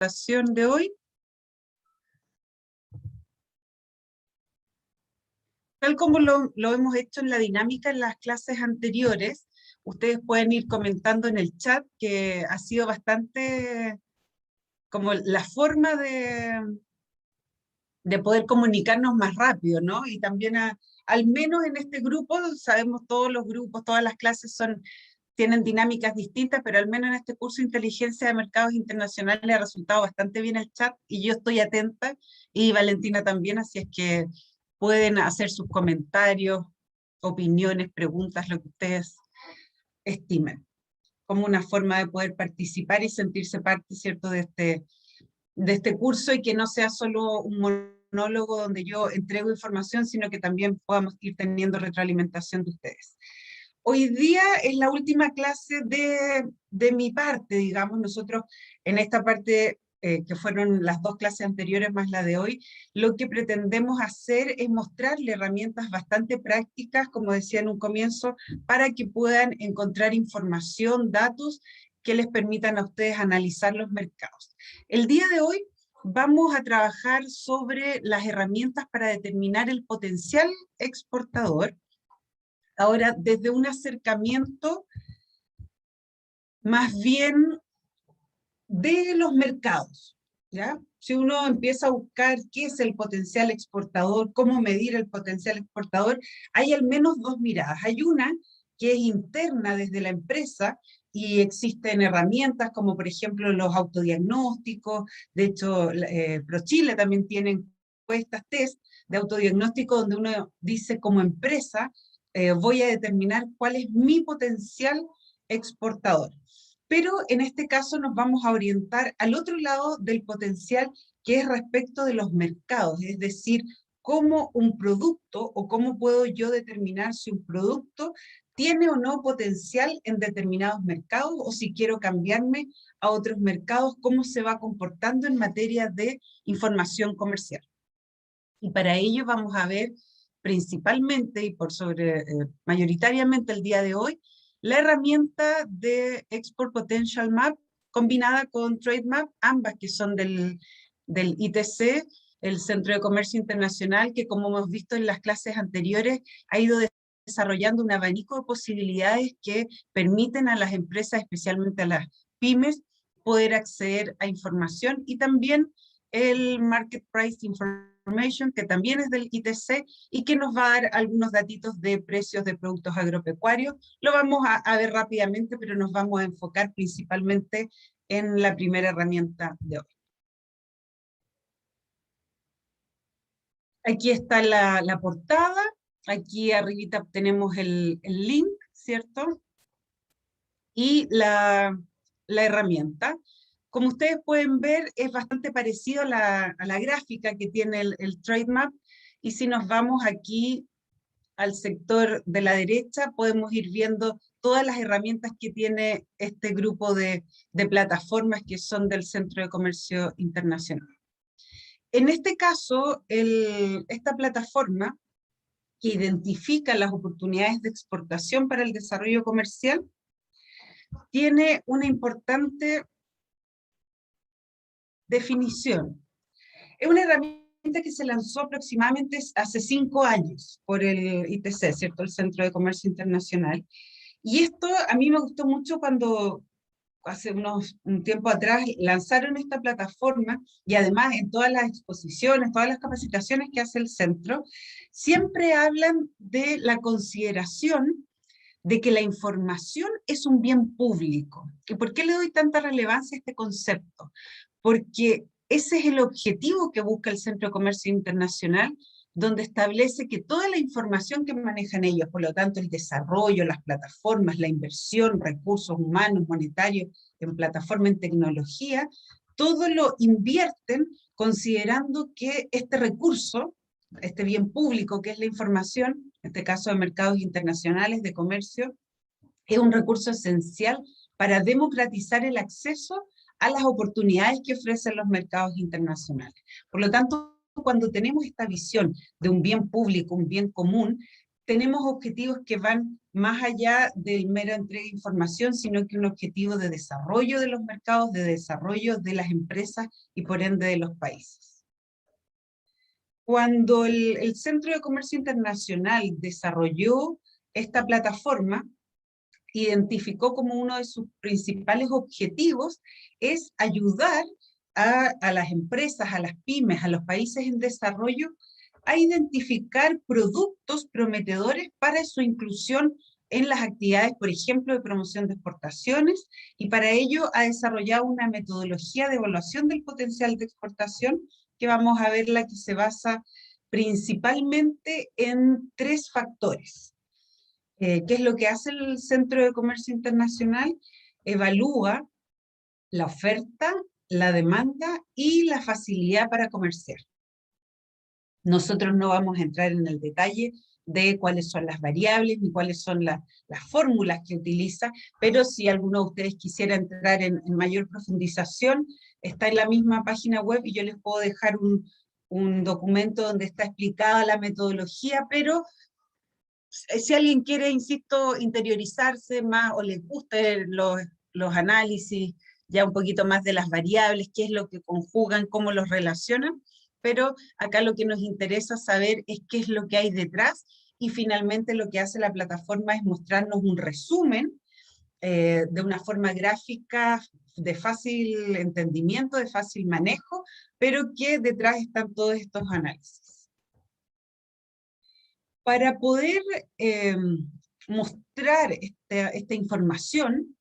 presentación de hoy. Tal como lo hemos hecho en la dinámica en las clases anteriores, ustedes pueden ir comentando en el chat, que ha sido bastante como la forma de poder comunicarnos más rápido, ¿no? Y también al menos en este grupo, sabemos todos los grupos, todas las clases tienen dinámicas distintas, pero al menos en este curso de Inteligencia de Mercados Internacionales ha resultado bastante bien el chat, y yo estoy atenta, y Valentina también, así es que pueden hacer sus comentarios, opiniones, preguntas, lo que ustedes estimen, como una forma de poder participar y sentirse parte, ¿cierto?, de este curso, y que no sea solo un monólogo donde yo entrego información, sino que también podamos ir teniendo retroalimentación de ustedes. Hoy día es la última clase de mi parte, digamos. Nosotros en esta parte, que fueron las dos clases anteriores más la de hoy, lo que pretendemos hacer es mostrarle herramientas bastante prácticas, como decía en un comienzo, para que puedan encontrar información, datos que les permitan a ustedes analizar los mercados. El día de hoy vamos a trabajar sobre las herramientas para determinar el potencial exportador. Ahora, desde un acercamiento más bien de los mercados, ¿ya? Si uno empieza a buscar qué es el potencial exportador, cómo medir el potencial exportador, hay al menos dos miradas. Hay una que es interna desde la empresa, y existen herramientas como por ejemplo los autodiagnósticos. De hecho, ProChile también tiene encuestas test de autodiagnóstico donde uno dice como empresa, voy a determinar cuál es mi potencial exportador. Pero en este caso nos vamos a orientar al otro lado del potencial, que es respecto de los mercados, es decir, cómo un producto, o cómo puedo yo determinar si un producto tiene o no potencial en determinados mercados, o si quiero cambiarme a otros mercados, cómo se va comportando en materia de información comercial. Y para ello vamos a ver principalmente, y mayoritariamente el día de hoy, la herramienta de Export Potential Map combinada con Trade Map, ambas que son del ITC, el Centro de Comercio Internacional, que como hemos visto en las clases anteriores, ha ido desarrollando un abanico de posibilidades que permiten a las empresas, especialmente a las pymes, poder acceder a información, y también el Market Price Information, que también es del ITC, y que nos va a dar algunos datitos de precios de productos agropecuarios. Lo vamos a ver rápidamente, pero nos vamos a enfocar principalmente en la primera herramienta de hoy. Aquí está la portada, aquí arribita tenemos el link, ¿cierto? Y la herramienta. Como ustedes pueden ver, es bastante parecido a la gráfica que tiene el Trade Map, y si nos vamos aquí al sector de la derecha, podemos ir viendo todas las herramientas que tiene este grupo de plataformas que son del Centro de Comercio Internacional. En este caso, esta plataforma que identifica las oportunidades de exportación para el desarrollo comercial, tiene una importante definición. Es una herramienta que se lanzó aproximadamente hace 5 años por el ITC, ¿cierto?, el Centro de Comercio Internacional. Y esto a mí me gustó mucho cuando hace un tiempo atrás lanzaron esta plataforma, y además en todas las exposiciones, todas las capacitaciones que hace el centro, siempre hablan de la consideración de que la información es un bien público. ¿Y por qué le doy tanta relevancia a este concepto? Porque ese es el objetivo que busca el Centro de Comercio Internacional, donde establece que toda la información que manejan ellos, por lo tanto el desarrollo, las plataformas, la inversión, recursos humanos, monetarios, en plataforma, en tecnología, todo lo invierten considerando que este recurso, este bien público que es la información, en este caso de mercados internacionales, de comercio, es un recurso esencial para democratizar el acceso a las oportunidades que ofrecen los mercados internacionales. Por lo tanto, cuando tenemos esta visión de un bien público, un bien común, tenemos objetivos que van más allá del mero entrega de información, sino que un objetivo de desarrollo de los mercados, de desarrollo de las empresas y por ende de los países. Cuando el Centro de Comercio Internacional desarrolló esta plataforma, identificó como uno de sus principales objetivos es ayudar a las empresas, a las pymes, a los países en desarrollo, a identificar productos prometedores para su inclusión en las actividades, por ejemplo, de promoción de exportaciones, y para ello ha desarrollado una metodología de evaluación del potencial de exportación, que vamos a ver la que se basa principalmente en 3 factores. ¿Qué es lo que hace el Centro de Comercio Internacional? Evalúa la oferta, la demanda y la facilidad para comerciar. Nosotros no vamos a entrar en el detalle de cuáles son las variables ni cuáles son las fórmulas que utiliza, pero si alguno de ustedes quisiera entrar en mayor profundización, está en la misma página web y yo les puedo dejar un documento donde está explicada la metodología, pero si alguien quiere, insisto, interiorizarse más o les gusten los análisis, ya un poquito más de las variables, qué es lo que conjugan, cómo los relacionan, pero acá lo que nos interesa saber es qué es lo que hay detrás, y finalmente lo que hace la plataforma es mostrarnos un resumen de una forma gráfica de fácil entendimiento, de fácil manejo, pero que detrás están todos estos análisis. Para poder mostrar esta información,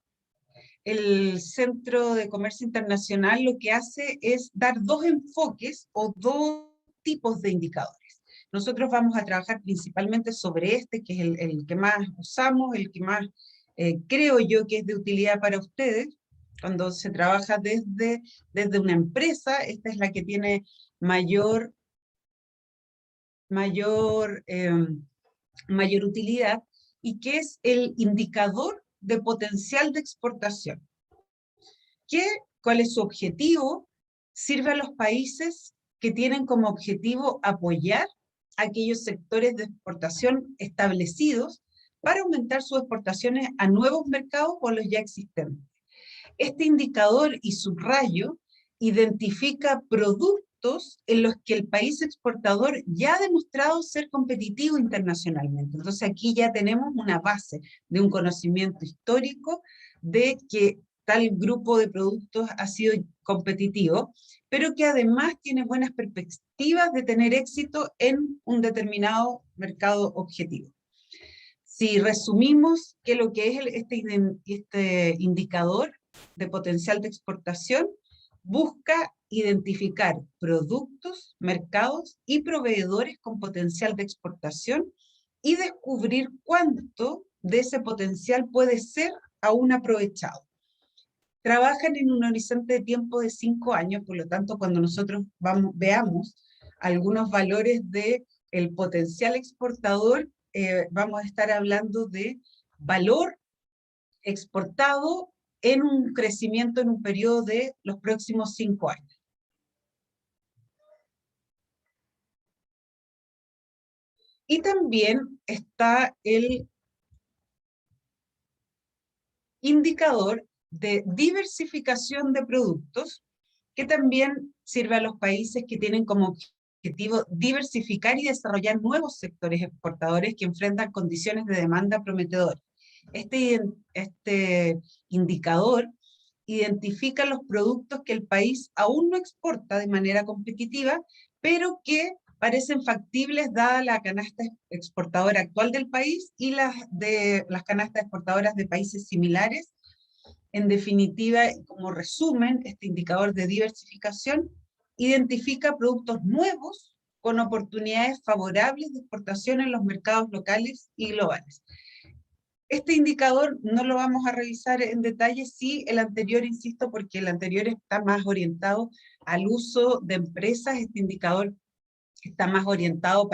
el Centro de Comercio Internacional lo que hace es dar 2 enfoques o 2 tipos de indicadores. Nosotros vamos a trabajar principalmente sobre este, que es el que más usamos, el que más creo yo que es de utilidad para ustedes. Cuando se trabaja desde una empresa, esta es la que tiene mayor mayor utilidad, y que es el indicador de potencial de exportación. ¿Cuál es su objetivo? Sirve a los países que tienen como objetivo apoyar a aquellos sectores de exportación establecidos para aumentar sus exportaciones a nuevos mercados o los ya existentes. Este indicador, y subrayo, identifica productos en los que el país exportador ya ha demostrado ser competitivo internacionalmente. Entonces aquí ya tenemos una base de un conocimiento histórico de que tal grupo de productos ha sido competitivo, pero que además tiene buenas perspectivas de tener éxito en un determinado mercado objetivo. Si resumimos que lo que es este indicador de potencial de exportación, busca identificar productos, mercados y proveedores con potencial de exportación y descubrir cuánto de ese potencial puede ser aún aprovechado. Trabajan en un horizonte de tiempo de 5 años, por lo tanto, cuando nosotros veamos algunos valores del potencial exportador, vamos a estar hablando de valor exportado en un crecimiento en un periodo de los próximos 5 años. Y también está el indicador de diversificación de productos, que también sirve a los países que tienen como objetivo diversificar y desarrollar nuevos sectores exportadores que enfrentan condiciones de demanda prometedoras. Este indicador identifica los productos que el país aún no exporta de manera competitiva, pero que parecen factibles dada la canasta exportadora actual del país y las canastas exportadoras de países similares. En definitiva, como resumen, este indicador de diversificación identifica productos nuevos con oportunidades favorables de exportación en los mercados locales y globales. Este indicador no lo vamos a revisar en detalle, sí el anterior, insisto, porque el anterior está más orientado al uso de empresas. Este indicador está más orientado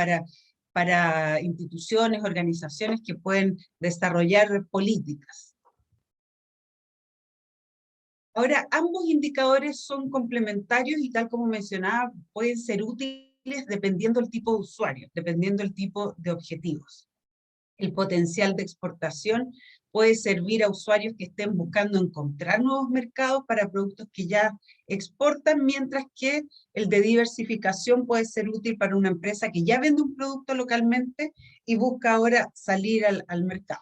para instituciones, organizaciones que pueden desarrollar políticas. Ahora, ambos indicadores son complementarios y, tal como mencionaba, pueden ser útiles dependiendo del tipo de usuario, dependiendo del tipo de objetivos. El potencial de exportación puede servir a usuarios que estén buscando encontrar nuevos mercados para productos que ya exportan, mientras que el de diversificación puede ser útil para una empresa que ya vende un producto localmente y busca ahora salir al mercado.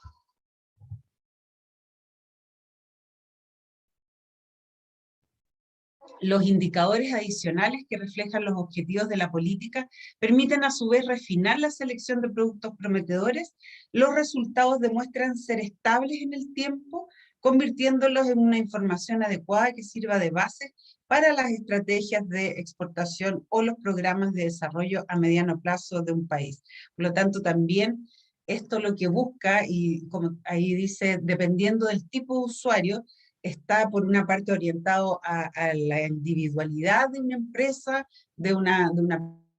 Los indicadores adicionales que reflejan los objetivos de la política permiten a su vez refinar la selección de productos prometedores. Los resultados demuestran ser estables en el tiempo, convirtiéndolos en una información adecuada que sirva de base para las estrategias de exportación o los programas de desarrollo a mediano plazo de un país. Por lo tanto, también esto lo que busca, y como ahí dice, dependiendo del tipo de usuario, está por una parte orientado a la individualidad de una empresa, de una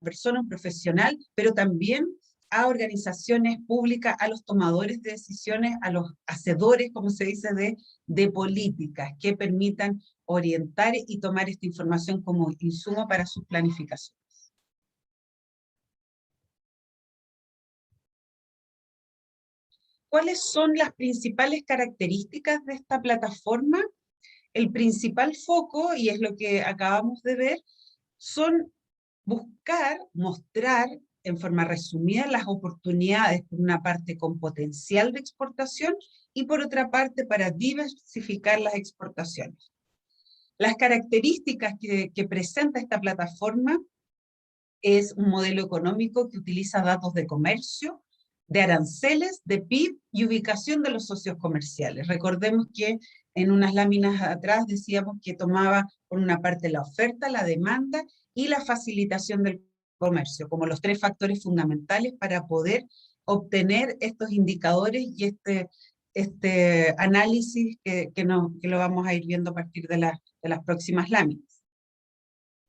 persona, un profesional, pero también a organizaciones públicas, a los tomadores de decisiones, a los hacedores, como se dice, de políticas que permitan orientar y tomar esta información como insumo para sus planificaciones. ¿Cuáles son las principales características de esta plataforma? El principal foco, y es lo que acabamos de ver, son buscar, mostrar en forma resumida las oportunidades, por una parte con potencial de exportación y por otra parte para diversificar las exportaciones. Las características que presenta esta plataforma es un modelo económico que utiliza datos de comercio, de aranceles, de PIB y ubicación de los socios comerciales. Recordemos que en unas láminas atrás decíamos que tomaba por una parte la oferta, la demanda y la facilitación del comercio, como los tres factores fundamentales para poder obtener estos indicadores y este análisis que lo vamos a ir viendo a partir de las próximas láminas.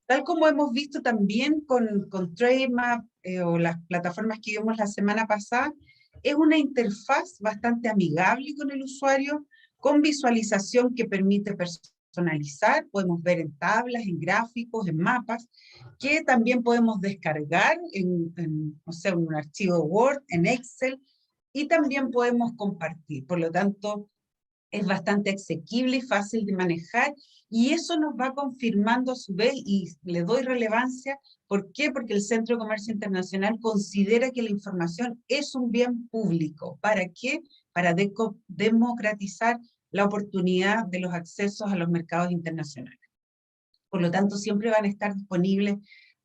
Tal como hemos visto también con Trademap o las plataformas que vimos la semana pasada, es una interfaz bastante amigable con el usuario, con visualización que permite personalizar, podemos ver en tablas, en gráficos, en mapas, que también podemos descargar no sé, en un archivo Word, en Excel, y también podemos compartir. Por lo tanto, es bastante asequible y fácil de manejar, y eso nos va confirmando a su vez, y le doy relevancia. ¿Por qué? Porque el Centro de Comercio Internacional considera que la información es un bien público. ¿Para qué? Para democratizar la oportunidad de los accesos a los mercados internacionales. Por lo tanto, siempre van a estar disponibles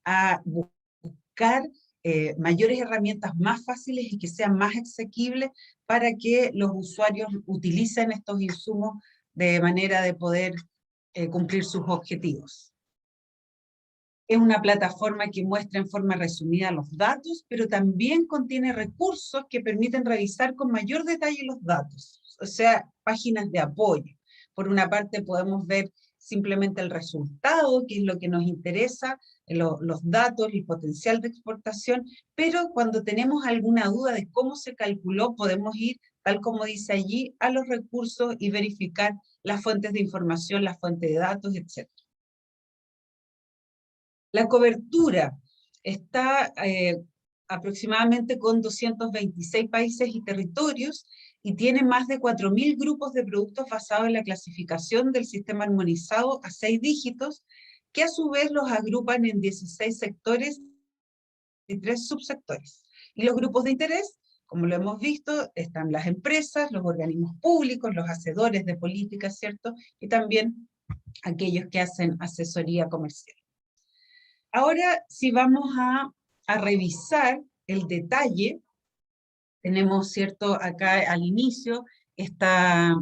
a buscar mayores herramientas más fáciles y que sean más asequibles para que los usuarios utilicen estos insumos de manera de poder cumplir sus objetivos. Es una plataforma que muestra en forma resumida los datos, pero también contiene recursos que permiten revisar con mayor detalle los datos, o sea, páginas de apoyo. Por una parte podemos ver simplemente el resultado, que es lo que nos interesa, los datos, el potencial de exportación, pero cuando tenemos alguna duda de cómo se calculó, podemos ir, tal como dice allí, a los recursos y verificar las fuentes de información, las fuentes de datos, etc. La cobertura está aproximadamente con 226 países y territorios, y tiene más de 4.000 grupos de productos basados en la clasificación del sistema armonizado a 6 dígitos, que a su vez los agrupan en 16 sectores y 3 subsectores. Y los grupos de interés, como lo hemos visto, están las empresas, los organismos públicos, los hacedores de políticas, ¿cierto? Y también aquellos que hacen asesoría comercial. Ahora, si vamos a revisar el detalle, tenemos, ¿cierto?, acá al inicio, esta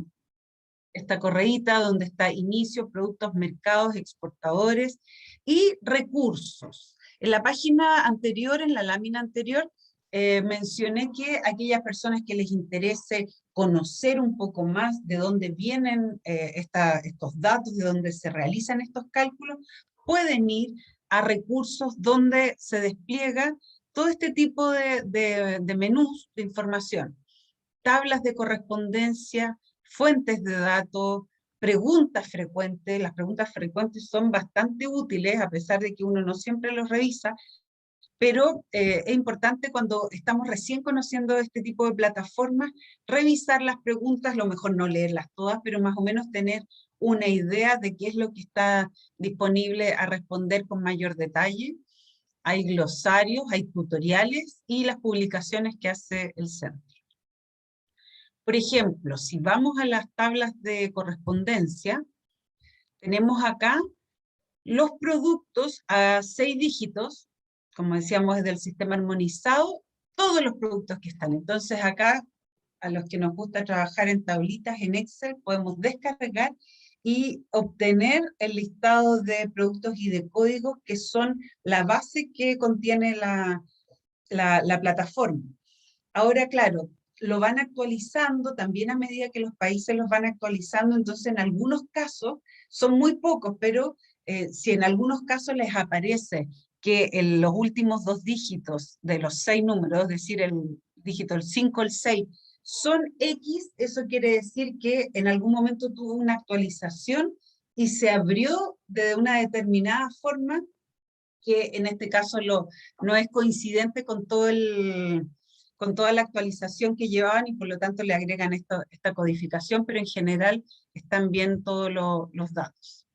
correíta donde está inicio, productos, mercados, exportadores y recursos. En la página anterior, en la lámina anterior, mencioné que aquellas personas que les interese conocer un poco más de dónde vienen estos datos, de dónde se realizan estos cálculos, pueden ir a recursos donde se despliega todo este tipo de menús de información, tablas de correspondencia, fuentes de datos, preguntas frecuentes. Las preguntas frecuentes son bastante útiles, a pesar de que uno no siempre los revisa, pero es importante cuando estamos recién conociendo este tipo de plataformas, revisar las preguntas, lo mejor no leerlas todas, pero más o menos tener una idea de qué es lo que está disponible a responder con mayor detalle. Hay glosarios, hay tutoriales y las publicaciones que hace el centro. Por ejemplo, si vamos a las tablas de correspondencia, tenemos acá los productos a 6 dígitos, como decíamos, desde el sistema armonizado, todos los productos que están. Entonces acá, a los que nos gusta trabajar en tablitas, en Excel, podemos descargar y obtener el listado de productos y de códigos que son la base que contiene la plataforma. Ahora, claro, lo van actualizando también a medida que los países los van actualizando, entonces en algunos casos, son muy pocos, pero si en algunos casos les aparece que en los últimos 2 dígitos de los 6 números, es decir, el dígito el 5, el 6, son X, eso quiere decir que en algún momento tuvo una actualización y se abrió de una determinada forma, que en este caso no es coincidente con con toda la actualización que llevaban y por lo tanto le agregan esta codificación, pero en general están bien todos los datos.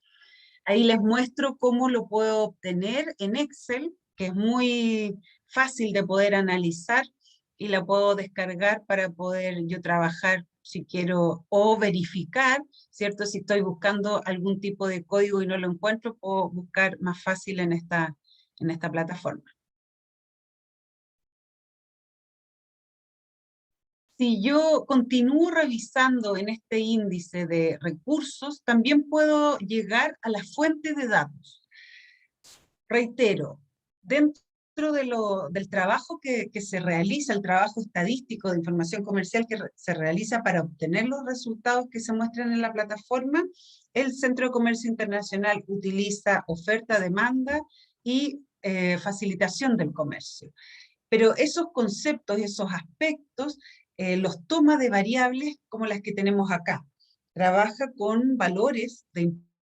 Ahí les muestro cómo lo puedo obtener en Excel, que es muy fácil de poder analizar y la puedo descargar para poder yo trabajar si quiero o verificar, ¿cierto? Si estoy buscando algún tipo de código y no lo encuentro, puedo buscar más fácil en esta plataforma. Si yo continúo revisando en este índice de recursos, también puedo llegar a la fuente de datos. Reitero, dentro del trabajo que se realiza, el trabajo estadístico de información comercial que se realiza para obtener los resultados que se muestran en la plataforma, el Centro de Comercio Internacional utiliza oferta, demanda y facilitación del comercio. Pero esos conceptos, esos aspectos, los toma de variables como las que tenemos acá. Trabaja con valores de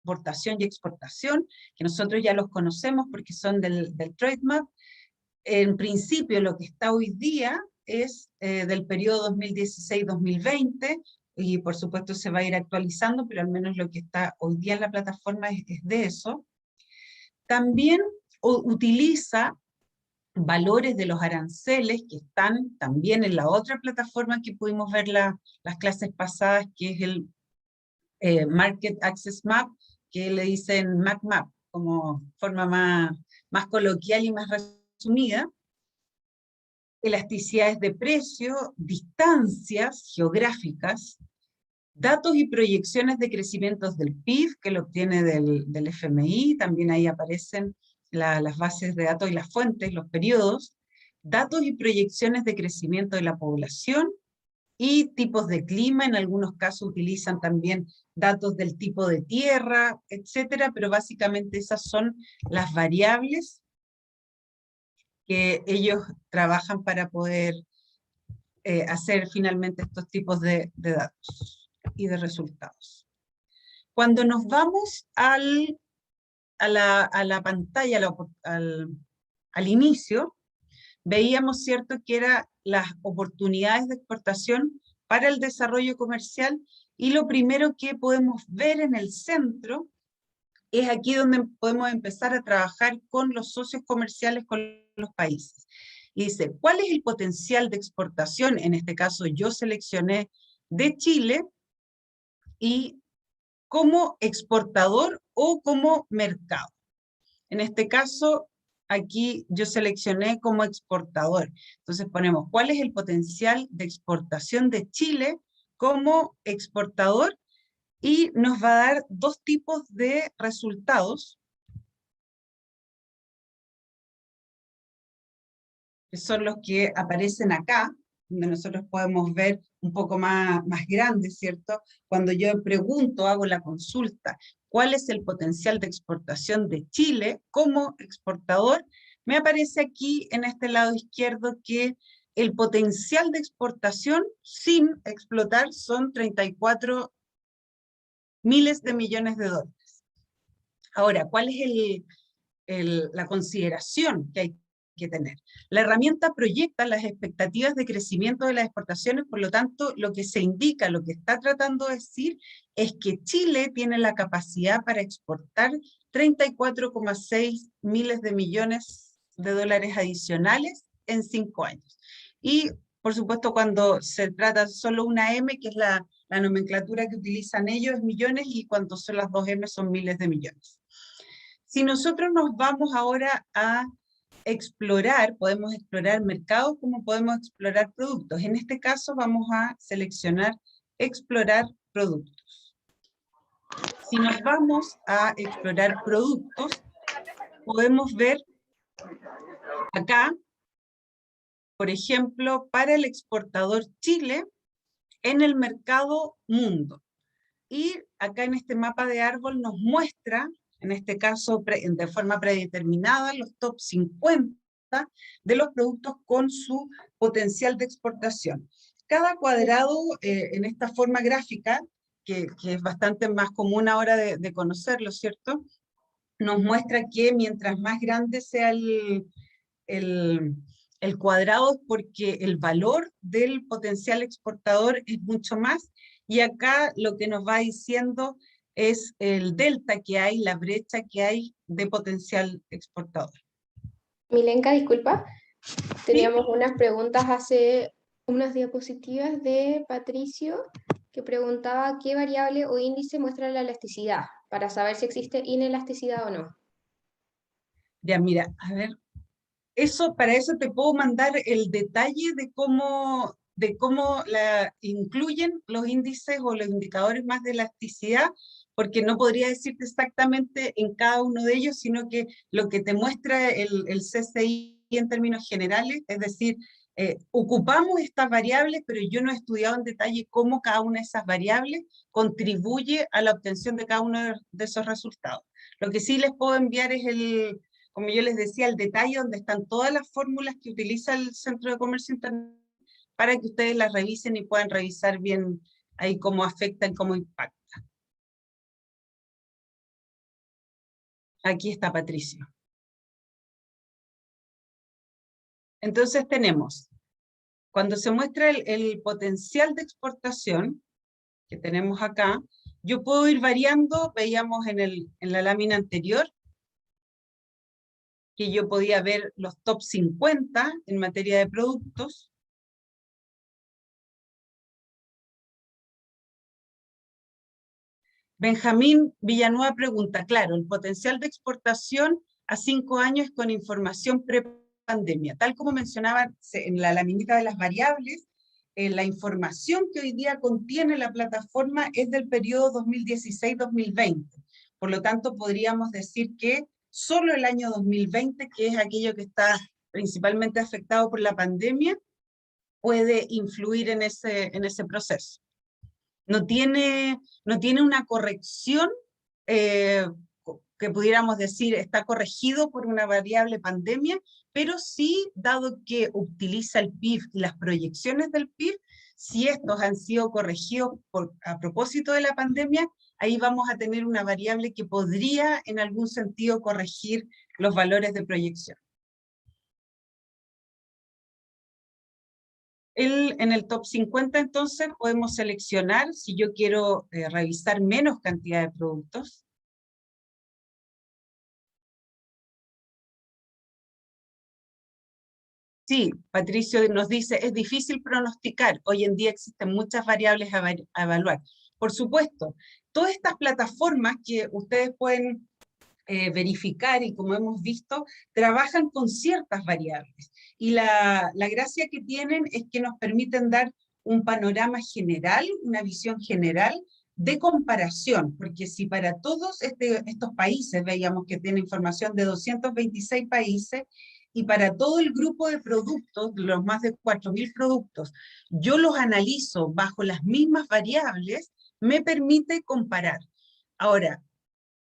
importación y exportación, que nosotros ya los conocemos porque son del Trademark. En principio, lo que está hoy día es del periodo 2016-2020, y por supuesto se va a ir actualizando, pero al menos lo que está hoy día en la plataforma es de eso. También utiliza valores de los aranceles que están también en la otra plataforma que pudimos ver las clases pasadas, que es el Market Access Map, que le dicen MacMap, como forma más coloquial y más resumida. Elasticidades de precio, distancias geográficas, datos y proyecciones de crecimientos del PIB, que lo obtiene del FMI, también ahí aparecen las bases de datos y las fuentes, los periodos, datos y proyecciones de crecimiento de la población, y tipos de clima, en algunos casos utilizan también datos del tipo de tierra, etcétera, pero básicamente esas son las variables que ellos trabajan para poder hacer finalmente estos tipos de datos y de resultados. Cuando nos vamos a la pantalla, al inicio, veíamos, ¿cierto?, que eran las oportunidades de exportación para el desarrollo comercial, y lo primero que podemos ver en el centro es aquí donde podemos empezar a trabajar con los socios comerciales, con los países. Y dice, ¿cuál es el potencial de exportación? En este caso yo seleccioné de Chile, y como exportador o como mercado. En este caso, aquí yo seleccioné como exportador. Entonces ponemos cuál es el potencial de exportación de Chile como exportador, y nos va a dar 2 tipos de resultados, que son los que aparecen acá, donde nosotros podemos ver un poco más grande, ¿cierto? Cuando yo pregunto, hago la consulta, ¿cuál es el potencial de exportación de Chile como exportador? Me aparece aquí en este lado izquierdo que el potencial de exportación sin explotar son 34 miles de millones de dólares. Ahora, ¿cuál es la consideración que hay que tener. La herramienta proyecta las expectativas de crecimiento de las exportaciones, por lo tanto, lo que se indica, lo que está tratando de decir, es que Chile tiene la capacidad para exportar 34,6 miles de millones de dólares adicionales en 5 años. Y, por supuesto, cuando se trata solo una M, que es la nomenclatura que utilizan ellos, es millones, y cuando son las dos M son miles de millones. Si nosotros nos vamos ahora a explorar, podemos explorar mercados como podemos explorar productos. En este caso vamos a seleccionar explorar productos. Si nos vamos a explorar productos, podemos ver acá, por ejemplo, para el exportador Chile en el mercado mundo. Y acá en este mapa de árbol nos muestra, en este caso de forma predeterminada, los top 50 de los productos con su potencial de exportación. Cada cuadrado en esta forma gráfica, que es bastante más común ahora de conocerlo, ¿cierto? Nos muestra que mientras más grande sea el cuadrado, porque el valor del potencial exportador es mucho más, y acá lo que nos va diciendo es el delta que hay, la brecha que hay de potencial exportador. Milenka, disculpa, ¿Sí? teníamos unas preguntas hace unas diapositivas de Patricio, que preguntaba qué variable o índice muestra la elasticidad, para saber si existe inelasticidad o no. Ya, mira, a ver, para eso te puedo mandar el detalle de cómo incluyen los índices o los indicadores más de elasticidad, porque no podría decirte exactamente en cada uno de ellos, sino que lo que te muestra el CCI en términos generales, es decir, ocupamos estas variables, pero yo no he estudiado en detalle cómo cada una de esas variables contribuye a la obtención de cada uno de esos resultados. Lo que sí les puedo enviar es como yo les decía, el detalle donde están todas las fórmulas que utiliza el Centro de Comercio Internacional, para que ustedes las revisen y puedan revisar bien ahí cómo afectan, cómo impactan. Aquí está Patricio. Entonces tenemos, cuando se muestra el potencial de exportación, que tenemos acá, yo puedo ir variando, veíamos en la lámina anterior, que yo podía ver los top 50 en materia de productos. Benjamín Villanueva pregunta, claro, el potencial de exportación a 5 años con información pre-pandemia. Tal como mencionaba en la laminita de las variables, la información que hoy día contiene la plataforma es del periodo 2016-2020. Por lo tanto, podríamos decir que solo el año 2020, que es aquello que está principalmente afectado por la pandemia, puede influir en ese proceso. No tiene una corrección que pudiéramos decir está corregido por una variable pandemia, pero sí, dado que utiliza el PIB y las proyecciones del PIB, si estos han sido corregidos a propósito de la pandemia, ahí vamos a tener una variable que podría en algún sentido corregir los valores de proyección. En el top 50 entonces podemos seleccionar si yo quiero revisar menos cantidad de productos. Sí, Patricio nos dice, es difícil pronosticar, hoy en día existen muchas variables a evaluar. Por supuesto, todas estas plataformas que ustedes pueden verificar y como hemos visto, trabajan con ciertas variables. Y la gracia que tienen es que nos permiten dar un panorama general, una visión general de comparación, porque si para todos estos países, veíamos que tiene información de 226 países, y para todo el grupo de productos, los más de 4.000 productos, yo los analizo bajo las mismas variables, me permite comparar. Ahora,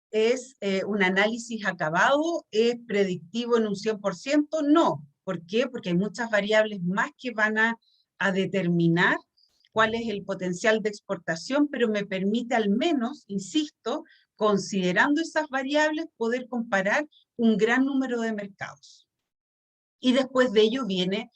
¿es un análisis acabado? ¿Es predictivo en un 100%? No. ¿Por qué? Porque hay muchas variables más que van a determinar cuál es el potencial de exportación, pero me permite al menos, insisto, considerando esas variables, poder comparar un gran número de mercados. y después de ello viene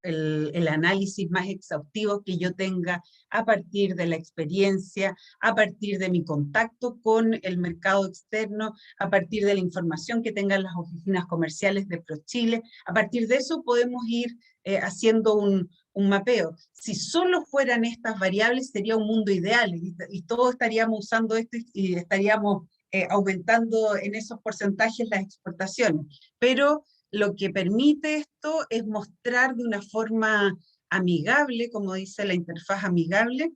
el análisis más exhaustivo que yo tenga a partir de la experiencia, a partir de mi contacto con el mercado externo, a partir de la información que tengan las oficinas comerciales de ProChile. A partir de eso podemos ir haciendo un mapeo. Si solo fueran estas variables sería un mundo ideal y todos estaríamos usando esto y estaríamos aumentando en esos porcentajes las exportaciones. Pero lo que permite esto es mostrar de una forma amigable, como dice la interfaz amigable,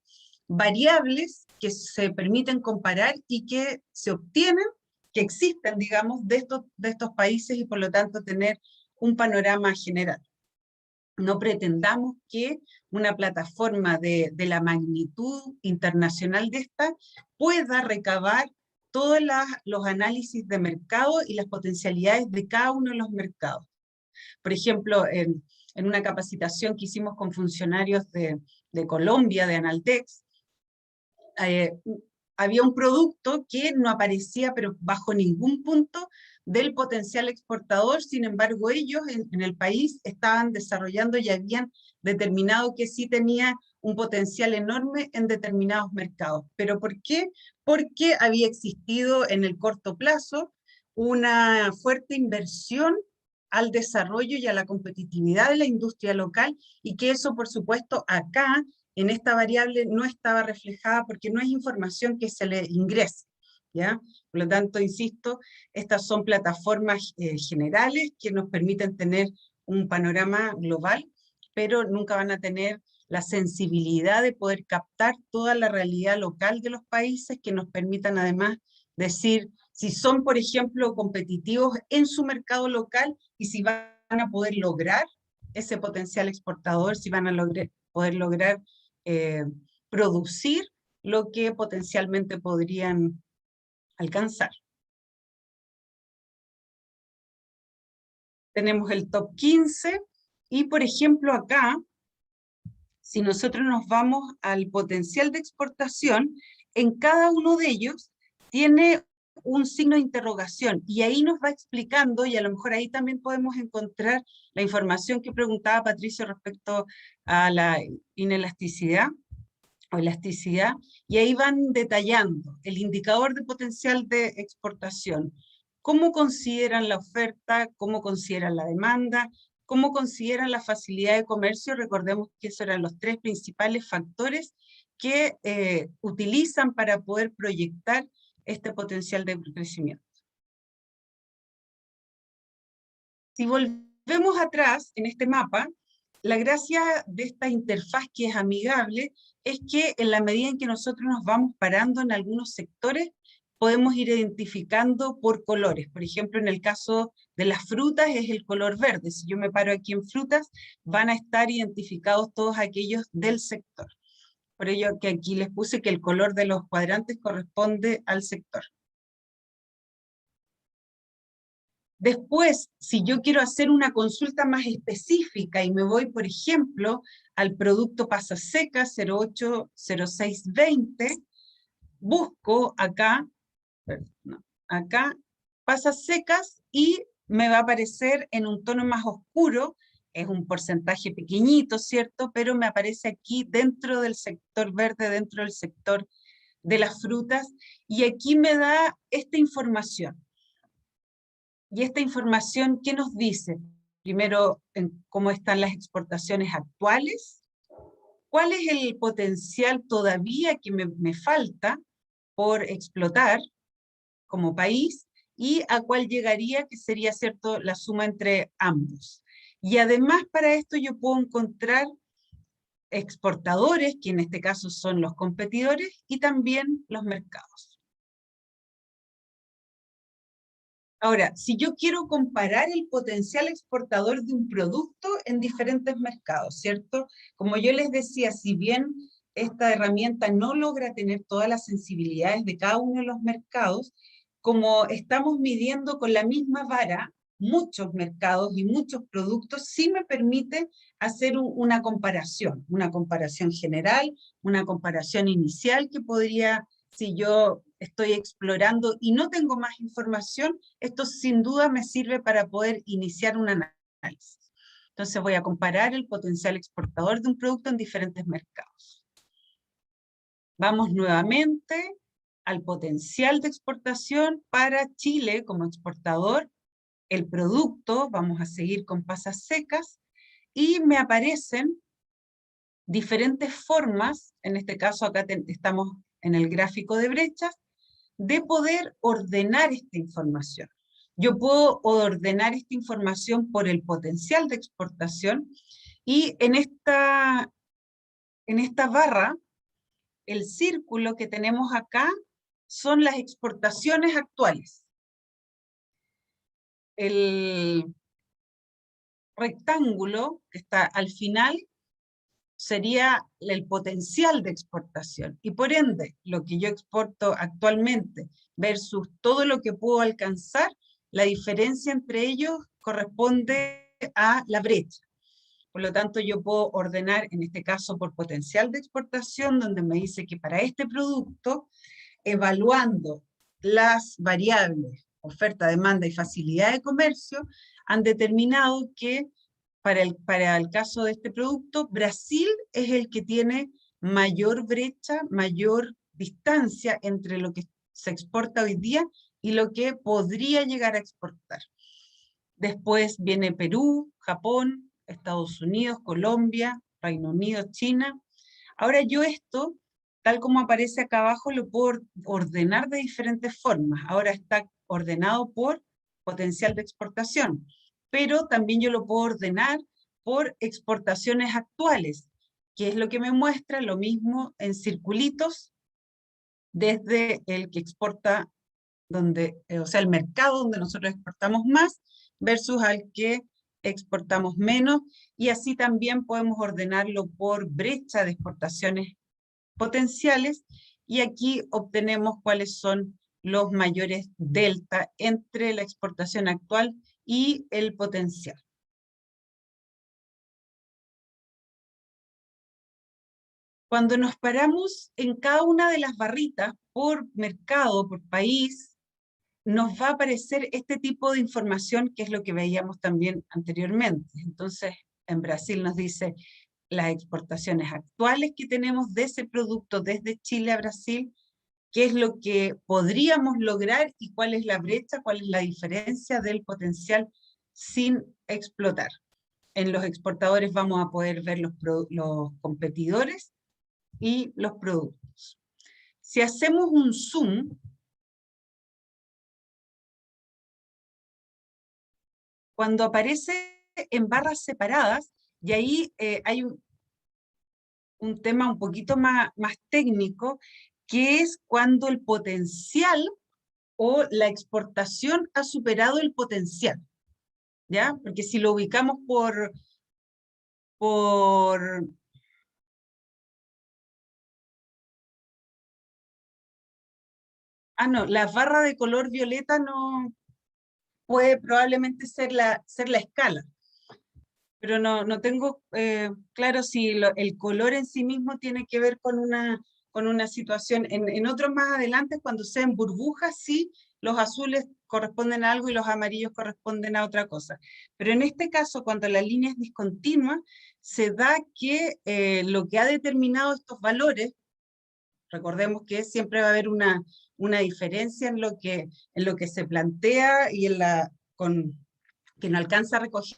variables que se permiten comparar y que se obtienen, que existen, digamos, de estos países, y por lo tanto tener un panorama general. No pretendamos que una plataforma de la magnitud internacional de esta pueda recabar todos los análisis de mercado y las potencialidades de cada uno de los mercados. Por ejemplo, en una capacitación que hicimos con funcionarios de Colombia, de Analtex, había un producto que no aparecía, pero bajo ningún punto, del potencial exportador. Sin embargo, ellos en el país estaban desarrollando y habían determinado que sí tenía un potencial enorme en determinados mercados. ¿Pero por qué? Porque había existido en el corto plazo una fuerte inversión al desarrollo y a la competitividad de la industria local, y que eso, por supuesto, acá en esta variable no estaba reflejada porque no es información que se le ingrese, ¿ya? Por lo tanto, insisto, estas son plataformas generales que nos permiten tener un panorama global, pero nunca van a tener la sensibilidad de poder captar toda la realidad local de los países, que nos permitan además decir si son, por ejemplo, competitivos en su mercado local y si van a poder lograr ese potencial exportador, si van a poder lograr producir lo que potencialmente podrían alcanzar. Tenemos el top 15 y, por ejemplo, acá, si nosotros nos vamos al potencial de exportación, en cada uno de ellos tiene un signo de interrogación, y ahí nos va explicando, y a lo mejor ahí también podemos encontrar la información que preguntaba Patricio respecto a la inelasticidad o elasticidad, y ahí van detallando el indicador de potencial de exportación, cómo consideran la oferta, cómo consideran la demanda, cómo consideran la facilidad de comercio. Recordemos que esos eran los tres principales factores que utilizan para poder proyectar este potencial de crecimiento. Si volvemos atrás en este mapa, la gracia de esta interfaz, que es amigable, es que en la medida en que nosotros nos vamos parando en algunos sectores, podemos ir identificando por colores. Por ejemplo, en el caso de las frutas es el color verde. Si yo me paro aquí en frutas, van a estar identificados todos aquellos del sector. Por ello que aquí les puse que el color de los cuadrantes corresponde al sector. Después, si yo quiero hacer una consulta más específica y me voy, por ejemplo, al producto pasa seca 080620, busco acá, acá, pasas secas, y me va a aparecer en un tono más oscuro. Es un porcentaje pequeñito, ¿cierto? Pero me aparece aquí dentro del sector verde, dentro del sector de las frutas, y aquí me da esta información. Y esta información, ¿qué nos dice? Primero, cómo están las exportaciones actuales, cuál es el potencial todavía que me falta por explotar como país, y a cuál llegaría, que sería, ¿cierto?, la suma entre ambos. Y además, para esto yo puedo encontrar exportadores, que en este caso son los competidores, y también los mercados. Ahora, si yo quiero comparar el potencial exportador de un producto en diferentes mercados, ¿cierto? Como yo les decía, si bien esta herramienta no logra tener todas las sensibilidades de cada uno de los mercados, como estamos midiendo con la misma vara muchos mercados y muchos productos, sí me permite hacer una comparación general, una comparación inicial que podría, si yo estoy explorando y no tengo más información, esto sin duda me sirve para poder iniciar un Entonces voy a comparar el potencial exportador de un producto en diferentes mercados. Vamos nuevamente al potencial de exportación para Chile como exportador, el producto, vamos a seguir con pasas secas, y me aparecen diferentes formas, en este caso acá estamos en el gráfico de brechas, de poder ordenar esta información. Yo puedo ordenar esta información por el potencial de exportación, y en esta barra, el círculo que tenemos acá son las exportaciones actuales. El rectángulo que está al final sería el potencial de exportación, y por ende, lo que yo exporto actualmente versus todo lo que puedo alcanzar, la diferencia entre ellos corresponde a la brecha. Por lo tanto, yo puedo ordenar, en este caso, por potencial de exportación, donde me dice que para este producto, evaluando las variables, oferta, demanda y facilidad de comercio, han determinado que para el caso de este producto, Brasil es el que tiene mayor brecha, mayor distancia entre lo que se exporta hoy día y lo que podría llegar a exportar. Después viene Perú, Japón, Estados Unidos, Colombia, Reino Unido, China. Ahora yo esto, tal como aparece acá abajo, lo puedo ordenar de diferentes formas. Ahora está ordenado por potencial de exportación, pero también yo lo puedo ordenar por exportaciones actuales, que es lo que me muestra lo mismo en circulitos, desde el que exporta, o sea, el mercado donde nosotros exportamos más, versus al que exportamos menos, y así también podemos ordenarlo por brecha de exportaciones potenciales, y aquí obtenemos cuáles son los mayores delta entre la exportación actual y el potencial. Cuando nos paramos en cada una de las barritas, por mercado, por país, nos va a aparecer este tipo de información, que es lo que veíamos también anteriormente. Entonces, en Brasil nos dice las exportaciones actuales que tenemos de ese producto desde Chile a Brasil, qué es lo que podríamos lograr y cuál es la brecha, cuál es la diferencia del potencial sin explotar. En los exportadores vamos a poder ver los competidores y los productos. Si hacemos un zoom, cuando aparece en barras separadas, y ahí hay un tema un poquito más técnico, que es cuando el potencial o la exportación ha superado el potencial, ¿ya? Porque si lo ubicamos por no, la barra de color violeta no puede probablemente ser la escala, pero no tengo claro si el color en sí mismo tiene que ver con una situación. En otros más adelante, cuando sea en burbujas, sí, los azules corresponden a algo y los amarillos corresponden a otra cosa. Pero en este caso, cuando la línea es discontinua, se da que lo que ha determinado estos valores, recordemos que siempre va a haber una diferencia en lo que se plantea y que no alcanza a recoger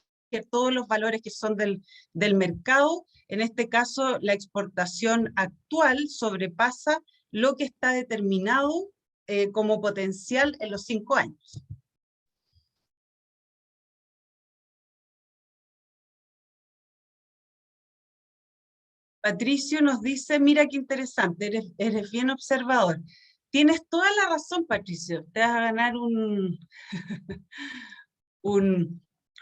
todos los valores que son del mercado. En este caso, la exportación actual sobrepasa lo que está determinado como potencial en los 5 años. Patricio nos dice, mira qué interesante, eres bien observador. Tienes toda la razón, Patricio, te vas a ganar un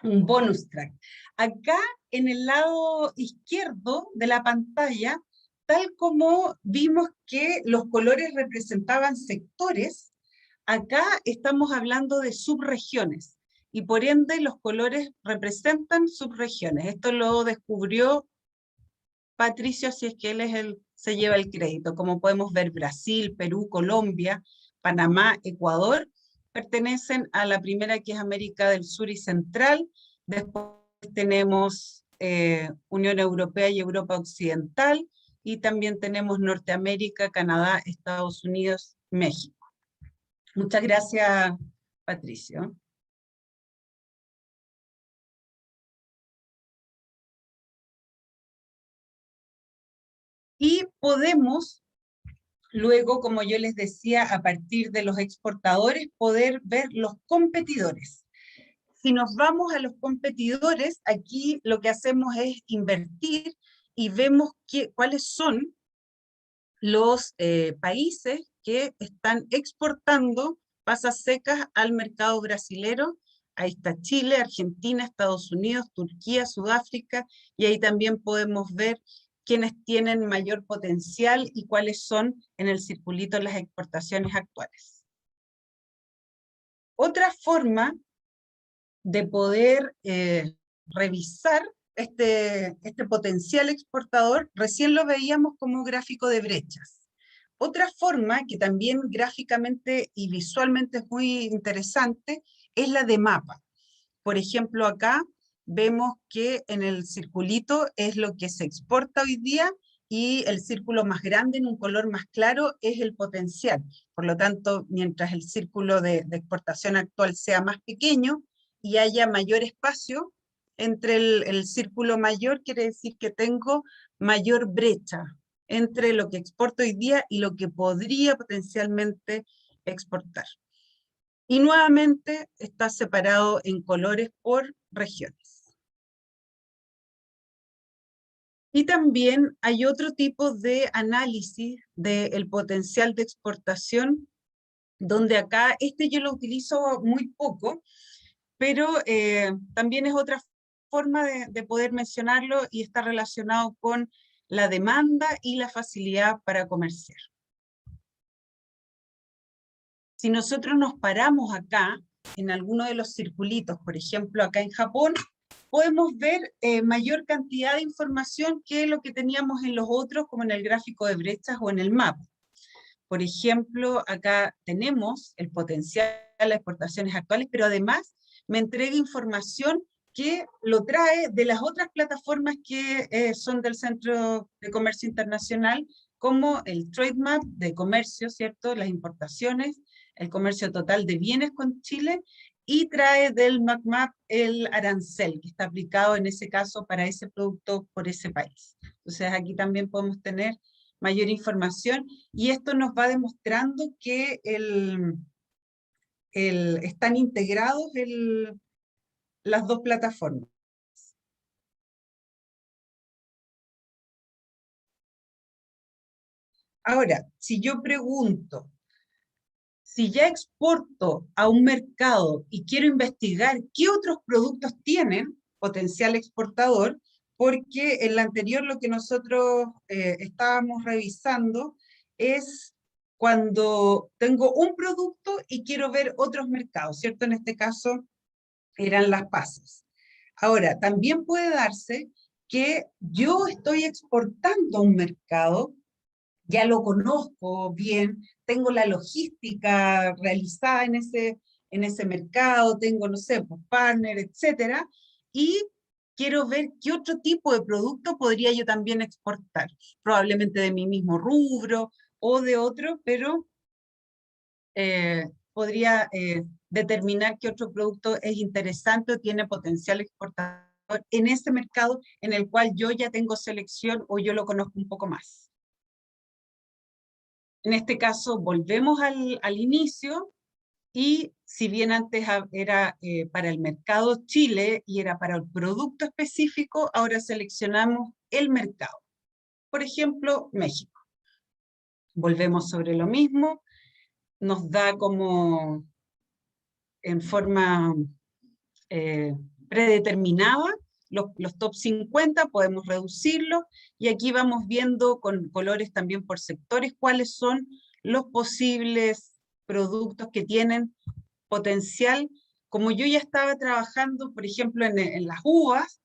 bonus track. Acá en el lado izquierdo de la pantalla, tal como vimos que los colores representaban sectores, acá estamos hablando de subregiones, y por ende los colores representan subregiones. Esto lo descubrió Patricio, si es que él se lleva el crédito. Como podemos ver, Brasil, Perú, Colombia, Panamá, Ecuador, pertenecen a la primera, que es América del Sur y Central. Después tenemos Unión Europea y Europa Occidental, y también tenemos Norteamérica, Canadá, Estados Unidos, México. Muchas gracias, Patricio. Y podemos, luego, como yo les decía, a partir de los exportadores, poder ver los competidores. Si nos vamos a los competidores, aquí lo que hacemos es invertir y vemos cuáles son los países que están exportando pasas secas al mercado brasilero. Ahí está Chile, Argentina, Estados Unidos, Turquía, Sudáfrica, y ahí también podemos ver quiénes tienen mayor potencial y cuáles son en el circulito las exportaciones actuales. Otra forma de poder revisar este potencial exportador, recién lo veíamos como gráfico de brechas. Otra forma, que también gráficamente y visualmente es muy interesante, es la de mapa. Por ejemplo, acá vemos que en el circulito es lo que se exporta hoy día, y el círculo más grande en un color más claro es el potencial. Por lo tanto, mientras el círculo de exportación actual sea más pequeño y haya mayor espacio entre el círculo mayor, quiere decir que tengo mayor brecha entre lo que exporto hoy día y lo que podría potencialmente exportar. Y nuevamente está separado en colores por regiones. Y también hay otro tipo de análisis del potencial de exportación, donde acá, yo lo utilizo muy poco, pero también es otra forma de poder mencionarlo, y está relacionado con la demanda y la facilidad para comerciar. Si nosotros nos paramos acá, en alguno de los circulitos, por ejemplo acá en Japón, podemos ver mayor cantidad de información que lo que teníamos en los otros, como en el gráfico de brechas o en el mapa. Por ejemplo, acá tenemos el potencial de las exportaciones actuales, pero además me entrega información que lo trae de las otras plataformas que son del Centro de Comercio Internacional, como el Trade Map de comercio, ¿cierto? Las importaciones, el comercio total de bienes con Chile, y trae del MacMap el arancel, que está aplicado en ese caso para ese producto por ese país. Entonces aquí también podemos tener mayor información, y esto nos va demostrando que están integrados las dos plataformas. Ahora, si yo pregunto, si ya exporto a un mercado y quiero investigar qué otros productos tienen potencial exportador, porque en la anterior lo que nosotros estábamos revisando es cuando tengo un producto y quiero ver otros mercados, ¿cierto? En este caso eran las pasas. Ahora, también puede darse que yo estoy exportando a un mercado, ya lo conozco bien, tengo la logística realizada en ese mercado, tengo, no sé, pues, partner, etcétera, y quiero ver qué otro tipo de producto podría yo también exportar, probablemente de mi mismo rubro o de otro, pero podría determinar qué otro producto es interesante o tiene potencial exportador en ese mercado en el cual yo ya tengo selección o yo lo conozco un poco más. En este caso, volvemos al inicio, y si bien antes era para el mercado Chile y era para el producto específico, ahora seleccionamos el mercado. Por ejemplo, México. Volvemos sobre lo mismo, nos da como en forma predeterminada los top 50, podemos reducirlos, y aquí vamos viendo con colores también por sectores cuáles son los posibles productos que tienen potencial. Como yo ya estaba trabajando, por ejemplo, en las uvas,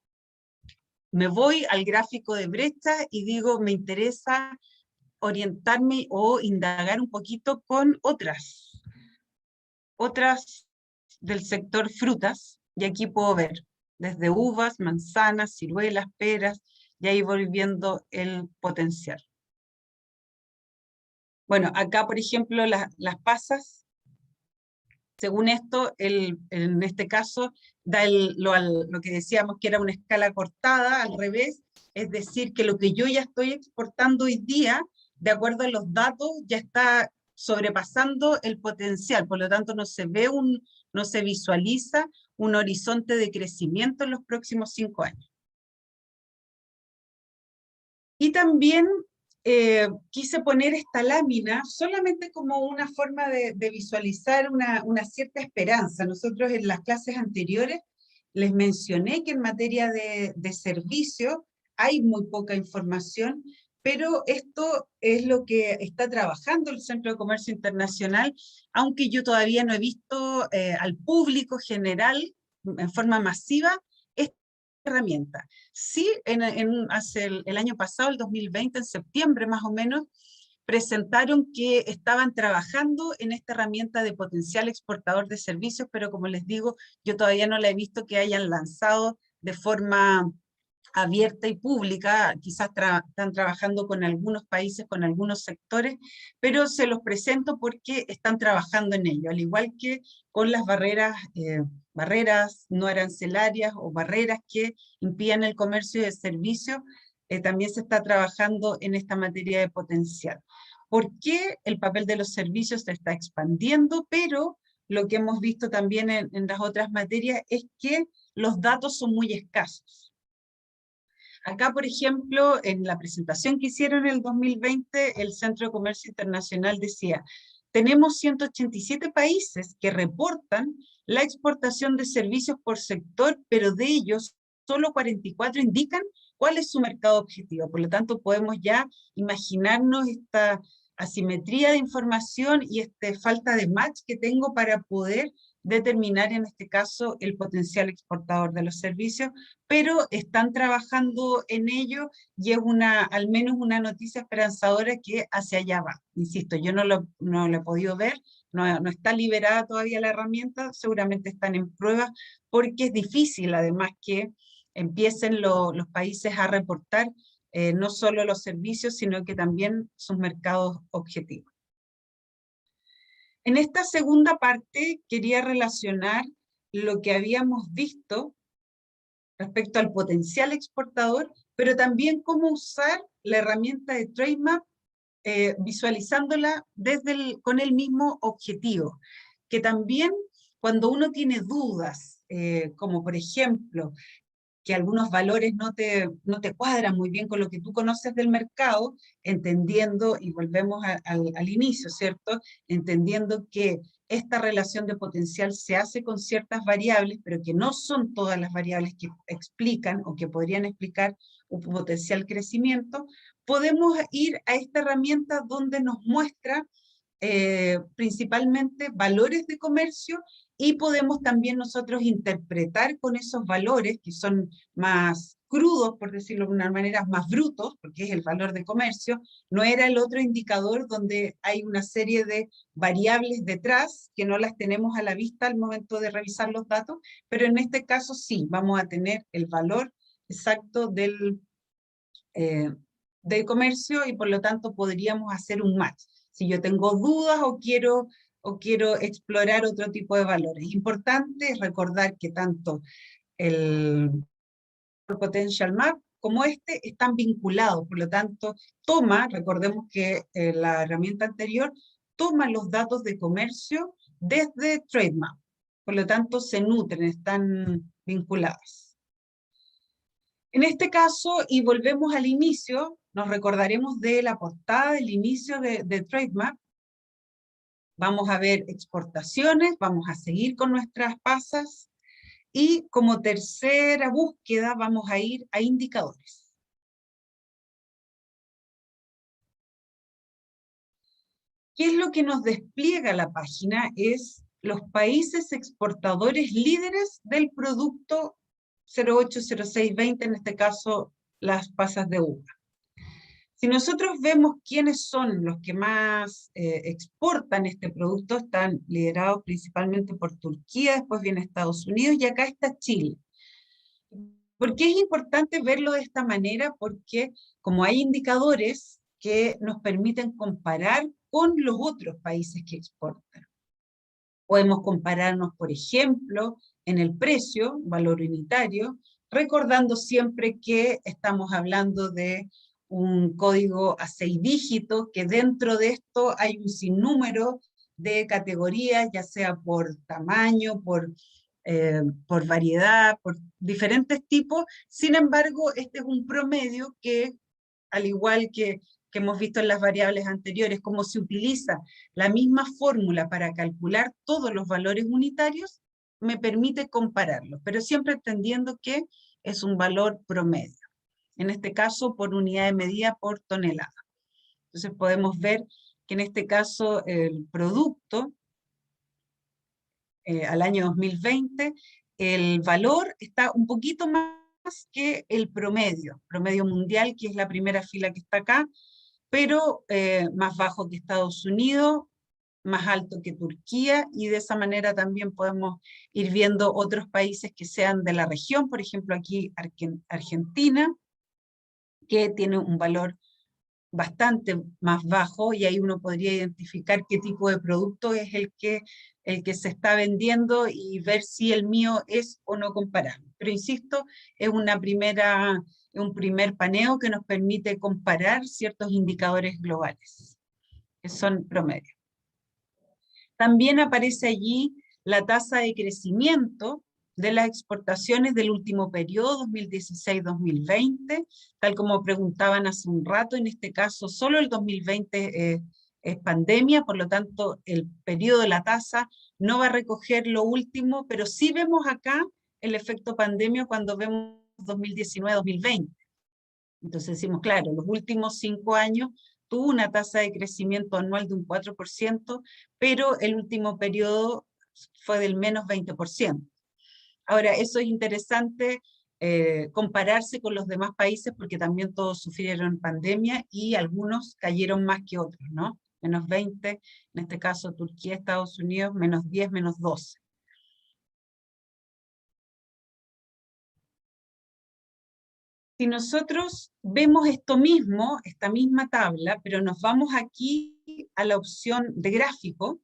me voy al gráfico de brecha y digo, me interesa orientarme o indagar un poquito con otras del sector frutas, y aquí puedo ver desde uvas, manzanas, ciruelas, peras, y ahí voy viendo el potencial. Bueno, acá por ejemplo las pasas, según esto, en este caso, da lo que decíamos que era una escala cortada, al revés, es decir, que lo que yo ya estoy exportando hoy día, de acuerdo a los datos, ya está sobrepasando el potencial, por lo tanto no se visualiza un horizonte de crecimiento en los próximos 5 años. Y también quise poner esta lámina solamente como una forma de visualizar una cierta esperanza. Nosotros en las clases anteriores les mencioné que en materia de servicio hay muy poca información, pero esto es lo que está trabajando el Centro de Comercio Internacional, aunque yo todavía no he visto al público general en forma masiva esta herramienta. Sí, hace el año pasado, el 2020, en septiembre más o menos, presentaron que estaban trabajando en esta herramienta de potencial exportador de servicios, pero como les digo, yo todavía no la he visto que hayan lanzado de forma abierta y pública, quizás están trabajando con algunos países, con algunos sectores, pero se los presento porque están trabajando en ello, al igual que con las barreras no arancelarias o barreras que impiden el comercio de servicios, también se está trabajando en esta materia de potencial. ¿Por qué el papel de los servicios se está expandiendo? Pero lo que hemos visto también en las otras materias es que los datos son muy escasos. Acá, por ejemplo, en la presentación que hicieron en el 2020, el Centro de Comercio Internacional decía, tenemos 187 países que reportan la exportación de servicios por sector, pero de ellos solo 44 indican cuál es su mercado objetivo. Por lo tanto, podemos ya imaginarnos esta asimetría de información y esta falta de match que tengo para poder determinar en este caso el potencial exportador de los servicios, pero están trabajando en ello y es al menos una noticia esperanzadora que hacia allá va. Insisto, yo no lo he podido ver, no está liberada todavía la herramienta, seguramente están en pruebas, porque es difícil además que empiecen los países a reportar no solo los servicios, sino que también sus mercados objetivos. En esta segunda parte quería relacionar lo que habíamos visto respecto al potencial exportador, pero también cómo usar la herramienta de Trademap visualizándola con el mismo objetivo, que también cuando uno tiene dudas, como por ejemplo, que algunos valores no te cuadran muy bien con lo que tú conoces del mercado, entendiendo, y volvemos al inicio, ¿cierto? Entendiendo que esta relación de potencial se hace con ciertas variables, pero que no son todas las variables que explican o que podrían explicar un potencial crecimiento, podemos ir a esta herramienta donde nos muestra principalmente valores de comercio y podemos también nosotros interpretar con esos valores que son más crudos, por decirlo de una manera, más brutos, porque es el valor de comercio, no era el otro indicador donde hay una serie de variables detrás que no las tenemos a la vista al momento de revisar los datos, pero en este caso sí, vamos a tener el valor exacto del comercio y por lo tanto podríamos hacer un match. Si yo tengo dudas o quiero explorar otro tipo de valores. Importante es recordar que tanto el Potential Map como este están vinculados, por lo tanto recordemos que la herramienta anterior toma los datos de comercio desde Trademap, por lo tanto se nutren, están vinculadas. En este caso, y volvemos al inicio, nos recordaremos de la portada del inicio de Trademap. Vamos a ver exportaciones, vamos a seguir con nuestras pasas, y como tercera búsqueda vamos a ir a indicadores. ¿Qué es lo que nos despliega la página? Es los países exportadores líderes del producto 080620, en este caso las pasas de uva. Si nosotros vemos quiénes son los que más exportan este producto, están liderados principalmente por Turquía, después viene Estados Unidos y acá está Chile. ¿Por qué es importante verlo de esta manera? Porque como hay indicadores que nos permiten comparar con los otros países que exportan. Podemos compararnos, por ejemplo, en el precio, valor unitario, recordando siempre que estamos hablando de un código a 6 dígitos, que dentro de esto hay un sinnúmero de categorías, ya sea por tamaño, por variedad, por diferentes tipos. Sin embargo, este es un promedio que, al igual que hemos visto en las variables anteriores, como se utiliza la misma fórmula para calcular todos los valores unitarios, me permite compararlos, pero siempre entendiendo que es un valor promedio. En este caso, por unidad de medida por tonelada. Entonces podemos ver que en este caso el producto al año 2020, el valor está un poquito más que el promedio mundial, que es la primera fila que está acá, pero más bajo que Estados Unidos, más alto que Turquía, y de esa manera también podemos ir viendo otros países que sean de la región, por ejemplo aquí Argentina, que tiene un valor bastante más bajo, y ahí uno podría identificar qué tipo de producto es el que se está vendiendo y ver si el mío es o no comparable. Pero insisto, es un primer paneo que nos permite comparar ciertos indicadores globales, que son promedios. También aparece allí la tasa de crecimiento de las exportaciones del último periodo, 2016-2020, tal como preguntaban hace un rato. En este caso solo el 2020 es pandemia, por lo tanto el periodo de la tasa no va a recoger lo último, pero sí vemos acá el efecto pandemia cuando vemos 2019-2020. Entonces decimos, claro, los últimos 5 años tuvo una tasa de crecimiento anual de un 4%, pero el último periodo fue del menos 20%. Ahora, eso es interesante compararse con los demás países, porque también todos sufrieron pandemia y algunos cayeron más que otros, ¿no? Menos 20, en este caso Turquía, Estados Unidos, menos 10, menos 12. Si nosotros vemos esto mismo, esta misma tabla, pero nos vamos aquí a la opción de gráfico,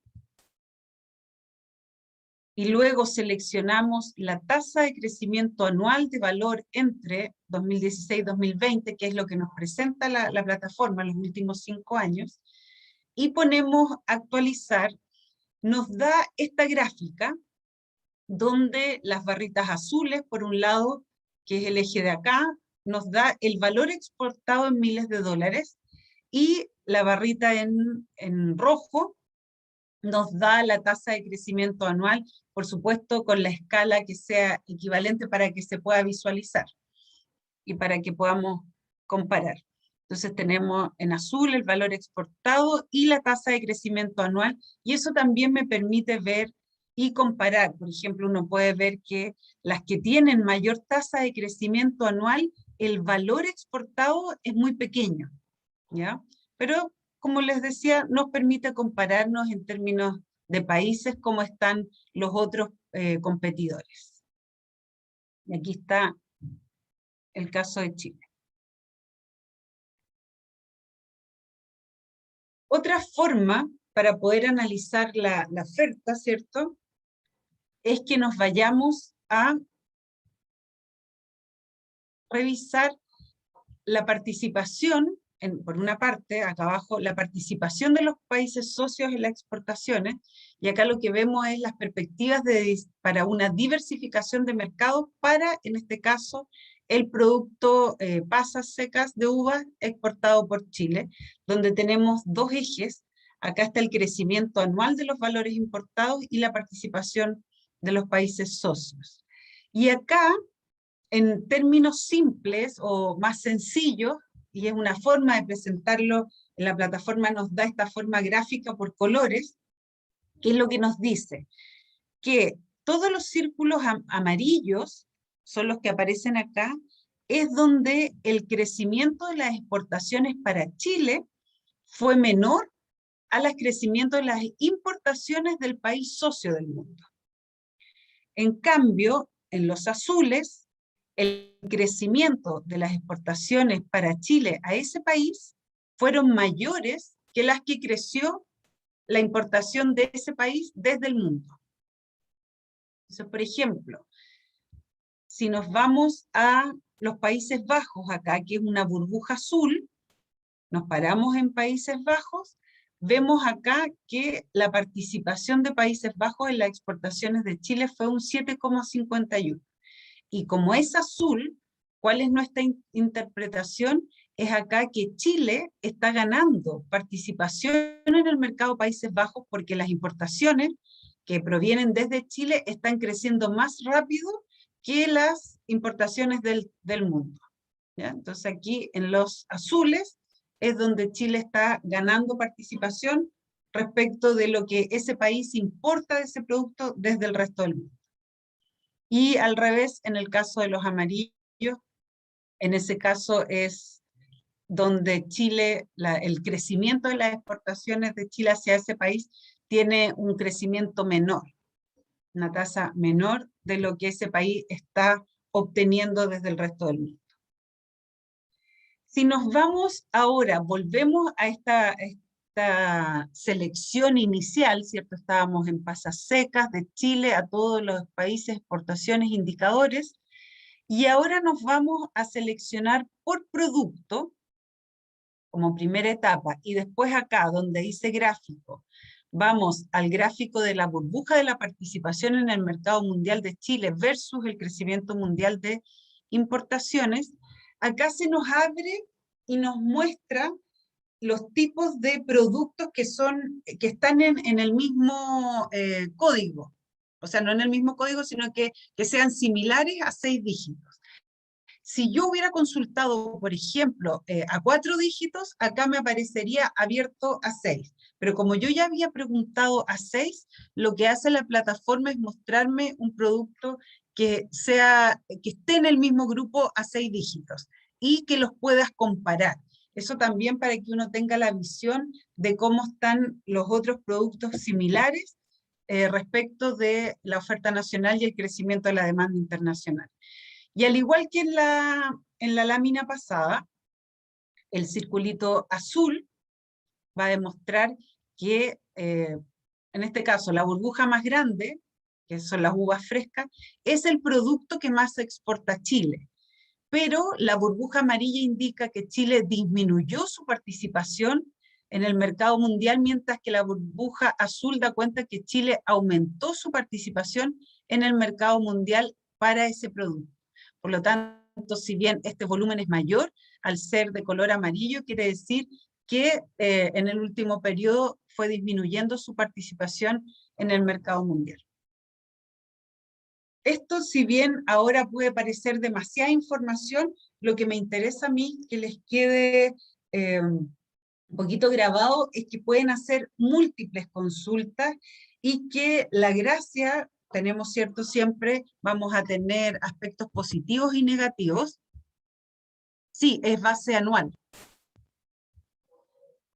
y luego seleccionamos la tasa de crecimiento anual de valor entre 2016 y 2020, que es lo que nos presenta la plataforma en los últimos 5 años, y ponemos actualizar, nos da esta gráfica, donde las barritas azules, por un lado, que es el eje de acá, nos da el valor exportado en miles de dólares, y la barrita en rojo nos da la tasa de crecimiento anual, por supuesto con la escala que sea equivalente para que se pueda visualizar y para que podamos comparar. Entonces tenemos en azul el valor exportado y la tasa de crecimiento anual, y eso también me permite ver y comparar. Por ejemplo, uno puede ver que las que tienen mayor tasa de crecimiento anual, el valor exportado es muy pequeño, ¿ya? Pero, como les decía, nos permite compararnos en términos de países cómo están los otros competidores. Y aquí está el caso de Chile. Otra forma para poder analizar la oferta, ¿cierto?, es que nos vayamos a revisar la participación, por una parte, acá abajo, la participación de los países socios en las exportaciones, y acá lo que vemos es las perspectivas para una diversificación de mercados para, en este caso, el producto pasas secas de uvas exportado por Chile, donde tenemos 2 ejes. Acá está el crecimiento anual de los valores importados y la participación de los países socios. Y acá, en términos simples o más sencillos, y es una forma de presentarlo, en la plataforma nos da esta forma gráfica por colores, que es lo que nos dice que todos los círculos amarillos son los que aparecen acá, es donde el crecimiento de las exportaciones para Chile fue menor al crecimiento de las importaciones del país socio del mundo. En cambio, en los azules, el crecimiento de las exportaciones para Chile a ese país fueron mayores que las que creció la importación de ese país desde el mundo. Entonces, por ejemplo, si nos vamos a los Países Bajos acá, que es una burbuja azul, nos paramos en Países Bajos, vemos acá que la participación de Países Bajos en las exportaciones de Chile fue un 7,51. Y como es azul, ¿cuál es nuestra interpretación? Es acá que Chile está ganando participación en el mercado Países Bajos porque las importaciones que provienen desde Chile están creciendo más rápido que las importaciones del mundo. ¿Ya? Entonces aquí en los azules es donde Chile está ganando participación respecto de lo que ese país importa de ese producto desde el resto del mundo. Y al revés, en el caso de los amarillos, en ese caso es donde Chile, el crecimiento de las exportaciones de Chile hacia ese país tiene un crecimiento menor, una tasa menor de lo que ese país está obteniendo desde el resto del mundo. Si nos vamos ahora, volvemos a esta selección inicial, ¿cierto? Estábamos en pasas secas de Chile a todos los países, exportaciones, indicadores, y ahora nos vamos a seleccionar por producto, como primera etapa, y después acá, donde dice gráfico, vamos al gráfico de la burbuja de la participación en el mercado mundial de Chile versus el crecimiento mundial de importaciones. Acá se nos abre y nos muestra los tipos de productos que están en el mismo código. O sea, no en el mismo código, sino que sean similares a 6 dígitos. Si yo hubiera consultado, por ejemplo, a 4 dígitos, acá me aparecería abierto a 6. Pero como yo ya había preguntado a 6, lo que hace la plataforma es mostrarme un producto que esté en el mismo grupo a 6 dígitos y que los puedas comparar. Eso también para que uno tenga la visión de cómo están los otros productos similares respecto de la oferta nacional y el crecimiento de la demanda internacional. Y al igual que en la lámina pasada, el circulito azul va a demostrar que, en este caso, la burbuja más grande, que son las uvas frescas, es el producto que más se exporta a Chile. Pero la burbuja amarilla indica que Chile disminuyó su participación en el mercado mundial, mientras que la burbuja azul da cuenta que Chile aumentó su participación en el mercado mundial para ese producto. Por lo tanto, si bien este volumen es mayor, al ser de color amarillo, quiere decir que en el último periodo fue disminuyendo su participación en el mercado mundial. Esto, si bien ahora puede parecer demasiada información, lo que me interesa a mí que les quede un poquito grabado es que pueden hacer múltiples consultas y que la gracia, tenemos cierto, siempre vamos a tener aspectos positivos y negativos. Sí, es base anual.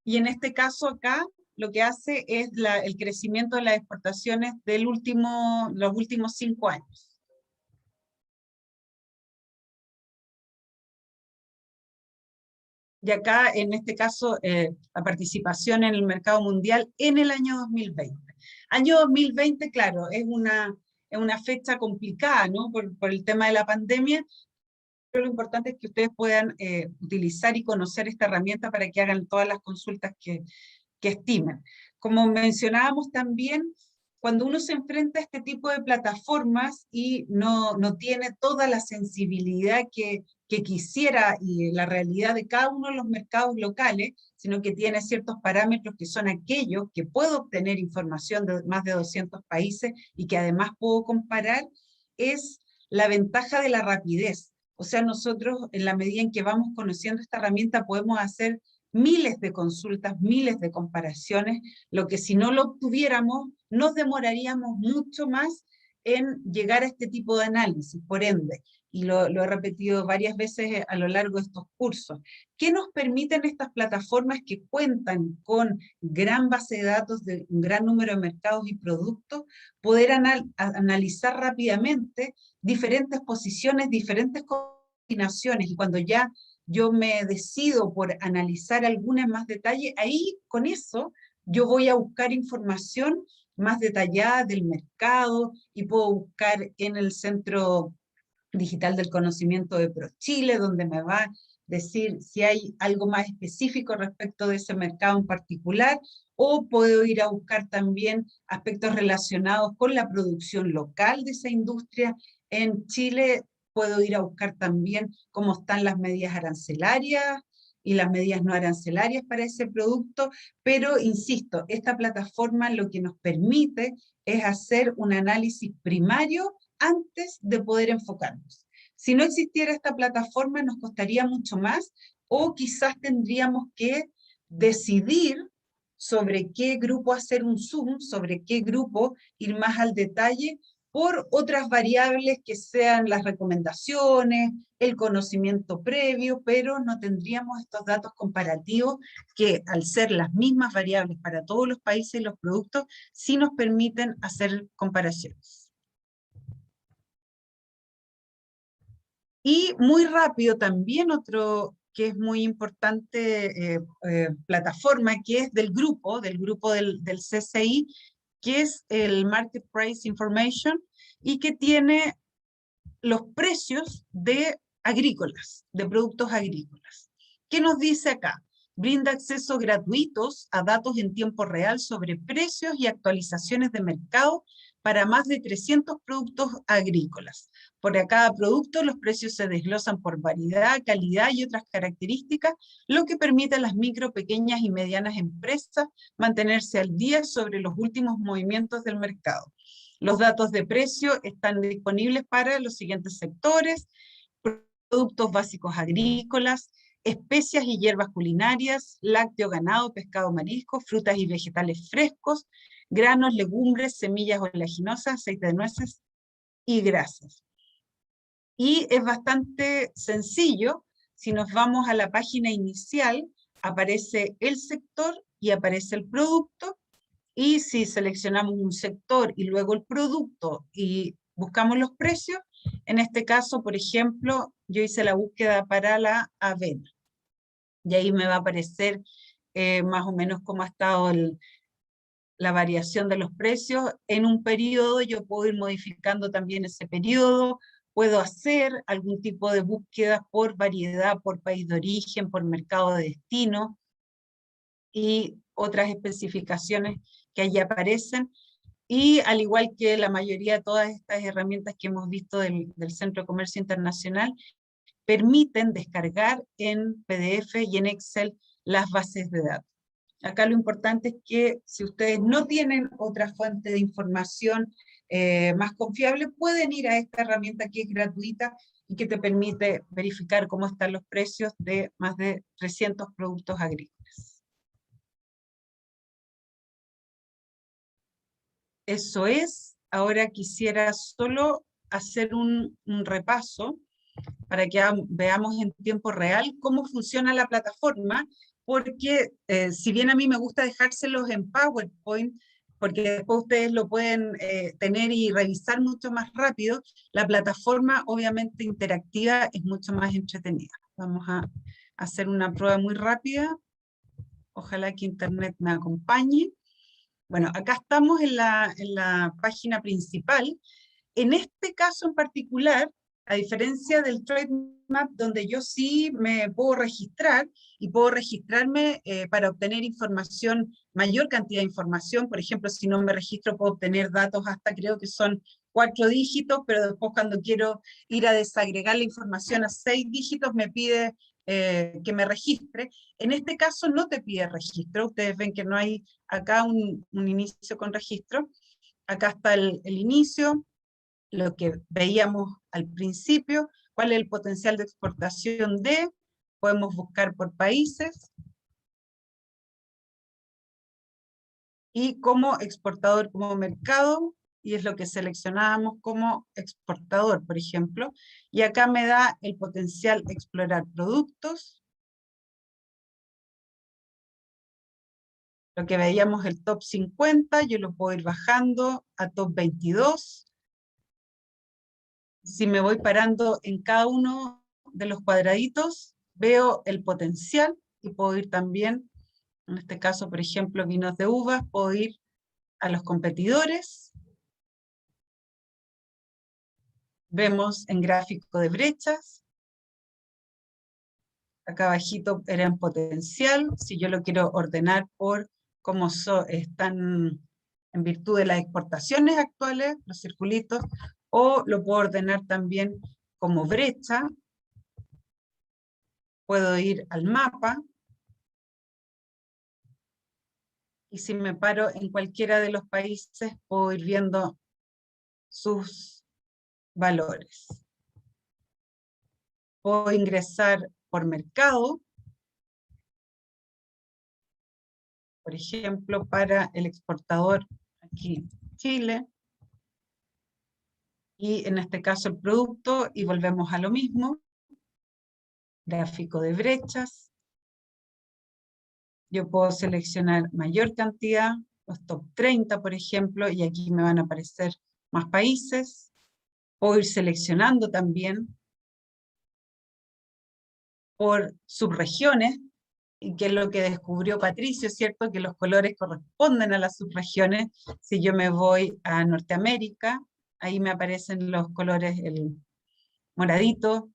Y en este caso acá, lo que hace es el crecimiento de las exportaciones los últimos 5 años. Y acá, en este caso, la participación en el mercado mundial en el año 2020. Año 2020, claro, es una fecha complicada, ¿no? Por el tema de la pandemia, pero lo importante es que ustedes puedan utilizar y conocer esta herramienta para que hagan todas las consultas que estimen. Como mencionábamos también, cuando uno se enfrenta a este tipo de plataformas y no tiene toda la sensibilidad que quisiera y la realidad de cada uno de los mercados locales, sino que tiene ciertos parámetros que son aquellos que puedo obtener información de más de 200 países y que además puedo comparar, es la ventaja de la rapidez. O sea, nosotros en la medida en que vamos conociendo esta herramienta podemos hacer miles de consultas, miles de comparaciones, lo que si no lo obtuviéramos nos demoraríamos mucho más en llegar a este tipo de análisis, por ende, y lo he repetido varias veces a lo largo de estos cursos. ¿Qué nos permiten estas plataformas que cuentan con gran base de datos de un gran número de mercados y productos? Poder analizar rápidamente diferentes posiciones, diferentes combinaciones, y cuando ya yo me decido por analizar alguna en más detalle, ahí con eso yo voy a buscar información más detallada del mercado y puedo buscar en el Centro Digital del Conocimiento de ProChile, donde me va a decir si hay algo más específico respecto de ese mercado en particular, o puedo ir a buscar también aspectos relacionados con la producción local de esa industria. En Chile puedo ir a buscar también cómo están las medidas arancelarias y las medidas no arancelarias para ese producto, pero insisto, esta plataforma lo que nos permite es hacer un análisis primario antes de poder enfocarnos. Si no existiera esta plataforma nos costaría mucho más, o quizás tendríamos que decidir sobre qué grupo hacer un zoom, sobre qué grupo ir más al detalle, por otras variables que sean las recomendaciones, el conocimiento previo, pero no tendríamos estos datos comparativos que, al ser las mismas variables para todos los países y los productos, sí nos permiten hacer comparaciones. Y muy rápido también otro que es muy importante, plataforma, que es del grupo del CCI, que es el Market Price Information, y que tiene los precios de agrícolas, de productos agrícolas. ¿Qué nos dice acá? Brinda acceso gratuitos a datos en tiempo real sobre precios y actualizaciones de mercado para más de 300 productos agrícolas. Por cada producto los precios se desglosan por variedad, calidad y otras características, lo que permite a las micro, pequeñas y medianas empresas mantenerse al día sobre los últimos movimientos del mercado. Los datos de precio están disponibles para los siguientes sectores: productos básicos agrícolas, especias y hierbas culinarias, lácteo, ganado, pescado, marisco, frutas y vegetales frescos, granos, legumbres, semillas oleaginosas, aceite de nueces y grasas. Y es bastante sencillo. Si nos vamos a la página inicial, aparece el sector y aparece el producto, y si seleccionamos un sector y luego el producto y buscamos los precios, en este caso, por ejemplo, yo hice la búsqueda para la avena, y ahí me va a aparecer más o menos cómo ha estado la variación de los precios en un periodo. Yo puedo ir modificando también ese periodo, puedo hacer algún tipo de búsqueda por variedad, por país de origen, por mercado de destino, y otras especificaciones que allí aparecen. Y al igual que la mayoría de todas estas herramientas que hemos visto del Centro de Comercio Internacional, permiten descargar en PDF y en Excel las bases de datos. Acá lo importante es que si ustedes no tienen otra fuente de información más confiable, pueden ir a esta herramienta que es gratuita y que te permite verificar cómo están los precios de más de 300 productos agrícolas. Eso es. Ahora quisiera solo hacer un repaso para que veamos en tiempo real cómo funciona la plataforma, porque si bien a mí me gusta dejárselos en PowerPoint, porque después ustedes lo pueden tener y revisar mucho más rápido, la plataforma obviamente interactiva es mucho más entretenida. Vamos a hacer una prueba muy rápida. Ojalá que Internet me acompañe. Bueno, acá estamos en la página principal. En este caso en particular, a diferencia del Trade Map, donde yo sí me puedo registrar, y puedo registrarme para obtener información, mayor cantidad de información. Por ejemplo, si no me registro, puedo obtener datos hasta, creo que son 4 dígitos, pero después cuando quiero ir a desagregar la información a 6 dígitos, me pide que me registre. En este caso no te pide registro. Ustedes ven que no hay acá un inicio con registro. Acá está el inicio, lo que veíamos al principio, cuál es el potencial de exportación podemos buscar por países, y como exportador, como mercado, y es lo que seleccionábamos como exportador, por ejemplo, y acá me da el potencial explorar productos, lo que veíamos el top 50, yo lo puedo ir bajando a top 22, si me voy parando en cada uno de los cuadraditos, veo el potencial, y puedo ir también, en este caso, por ejemplo, vinos de uvas, puedo ir a los competidores, vemos en gráfico de brechas, acá abajito era en potencial, si yo lo quiero ordenar por cómo están en virtud de las exportaciones actuales, los circulitos, o lo puedo ordenar también como brecha, puedo ir al mapa, y si me paro en cualquiera de los países, puedo ir viendo sus valores. Puedo ingresar por mercado, por ejemplo, para el exportador aquí, Chile, y en este caso el producto, y volvemos a lo mismo, gráfico de brechas, yo puedo seleccionar mayor cantidad, los top 30, por ejemplo, y aquí me van a aparecer más países, puedo ir seleccionando también por subregiones, y que es lo que descubrió Patricio, ¿cierto? Que los colores corresponden a las subregiones. Si yo me voy a Norteamérica, ahí me aparecen los colores, el moradito,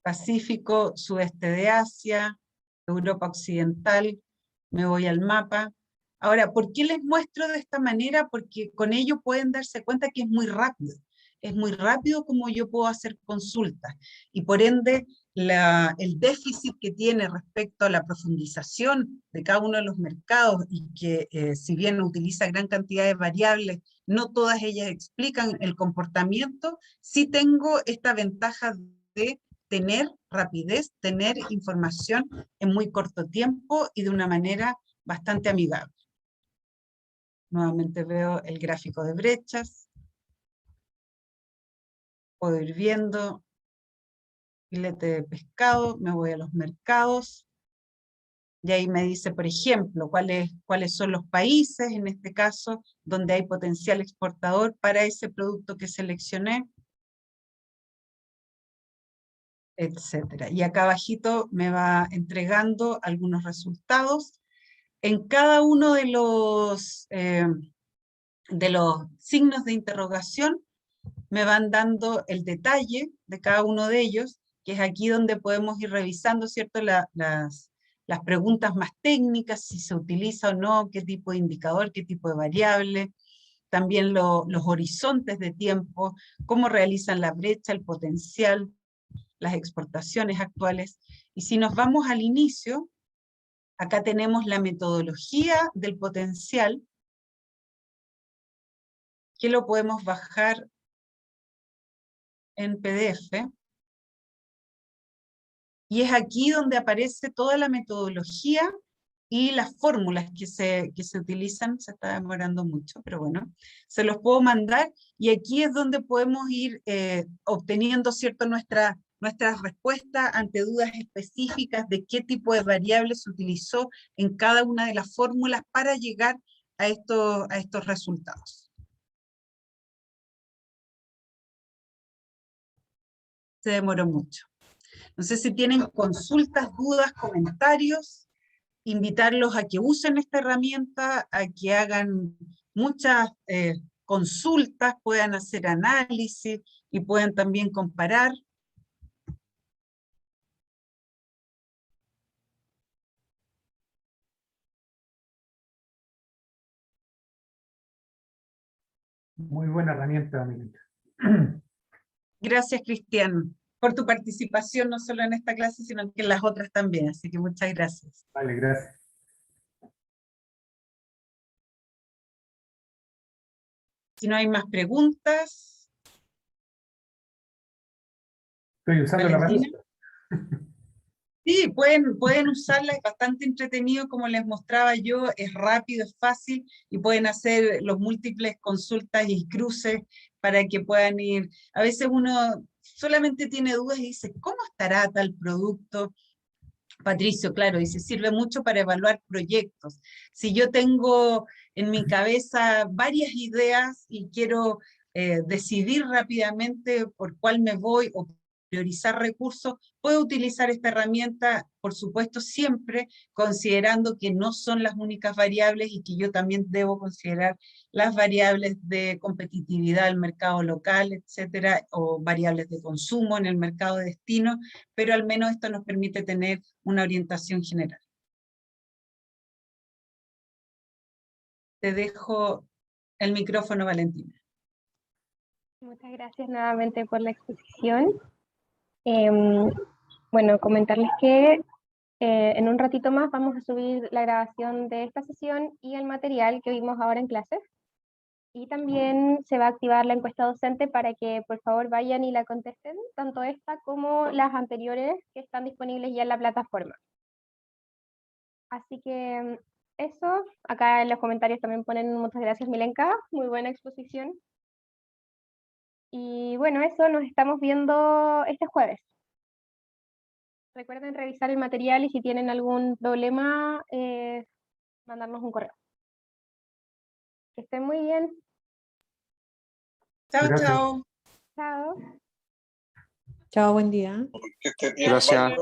Pacífico, sudeste de Asia, Europa Occidental, me voy al mapa. Ahora, ¿por qué les muestro de esta manera? Porque con ello pueden darse cuenta que es muy rápido como yo puedo hacer consultas, y por ende el déficit que tiene respecto a la profundización de cada uno de los mercados, y que si bien utiliza gran cantidad de variables, no todas ellas explican el comportamiento, sí tengo esta ventaja de tener rapidez, tener información en muy corto tiempo y de una manera bastante amigable. Nuevamente veo el gráfico de brechas, puedo ir viendo filete de pescado, me voy a los mercados, y ahí me dice, por ejemplo, cuáles son los países, en este caso, donde hay potencial exportador para ese producto que seleccioné, etcétera. Y acá abajito me va entregando algunos resultados. En cada uno de los signos de interrogación me van dando el detalle de cada uno de ellos, que es aquí donde podemos ir revisando, ¿cierto? Las preguntas más técnicas, si se utiliza o no, qué tipo de indicador, qué tipo de variable, también los horizontes de tiempo, cómo realizan la brecha, el potencial, las exportaciones actuales. Y si nos vamos al inicio, acá tenemos la metodología del potencial, que lo podemos bajar en PDF. Y es aquí donde aparece toda la metodología y las fórmulas que se utilizan. Se está demorando mucho, pero bueno, se los puedo mandar, y aquí es donde podemos ir obteniendo, ¿cierto?, nuestras respuestas ante dudas específicas de qué tipo de variables se utilizó en cada una de las fórmulas para llegar a estos resultados. Se demoró mucho. No sé si tienen consultas, dudas, comentarios, invitarlos a que usen esta herramienta, a que hagan muchas consultas, puedan hacer análisis y puedan también comparar. Muy buena herramienta, Milita. Gracias, Cristian, por tu participación, no solo en esta clase, sino que en las otras también. Así que muchas gracias. Vale, gracias. Si no hay más preguntas. Estoy usando la Valentina. herramienta. Sí, pueden usarla, es bastante entretenido, como les mostraba yo, es rápido, es fácil, y pueden hacer los múltiples consultas y cruces para que puedan ir. A veces uno solamente tiene dudas y dice, ¿cómo estará tal producto? Patricio, claro, dice, sirve mucho para evaluar proyectos. Si yo tengo en mi cabeza varias ideas y quiero decidir rápidamente por cuál me voy o priorizar recursos, puedo utilizar esta herramienta, por supuesto, siempre considerando que no son las únicas variables y que yo también debo considerar las variables de competitividad del mercado local, etcétera, o variables de consumo en el mercado de destino, pero al menos esto nos permite tener una orientación general. Te dejo el micrófono, Valentina. Muchas gracias nuevamente por la exposición. Bueno, comentarles que en un ratito más vamos a subir la grabación de esta sesión y el material que vimos ahora en clase. Y también se va a activar la encuesta docente para que por favor vayan y la contesten, tanto esta como las anteriores que están disponibles ya en la plataforma. Así que eso, acá en los comentarios también ponen muchas gracias Milenka, muy buena exposición. Y bueno, eso, nos estamos viendo este jueves. Recuerden revisar el material y si tienen algún problema, mandarnos un correo. Que estén muy bien. Chao, Gracias. chao. Chao. Chao, buen día. Gracias.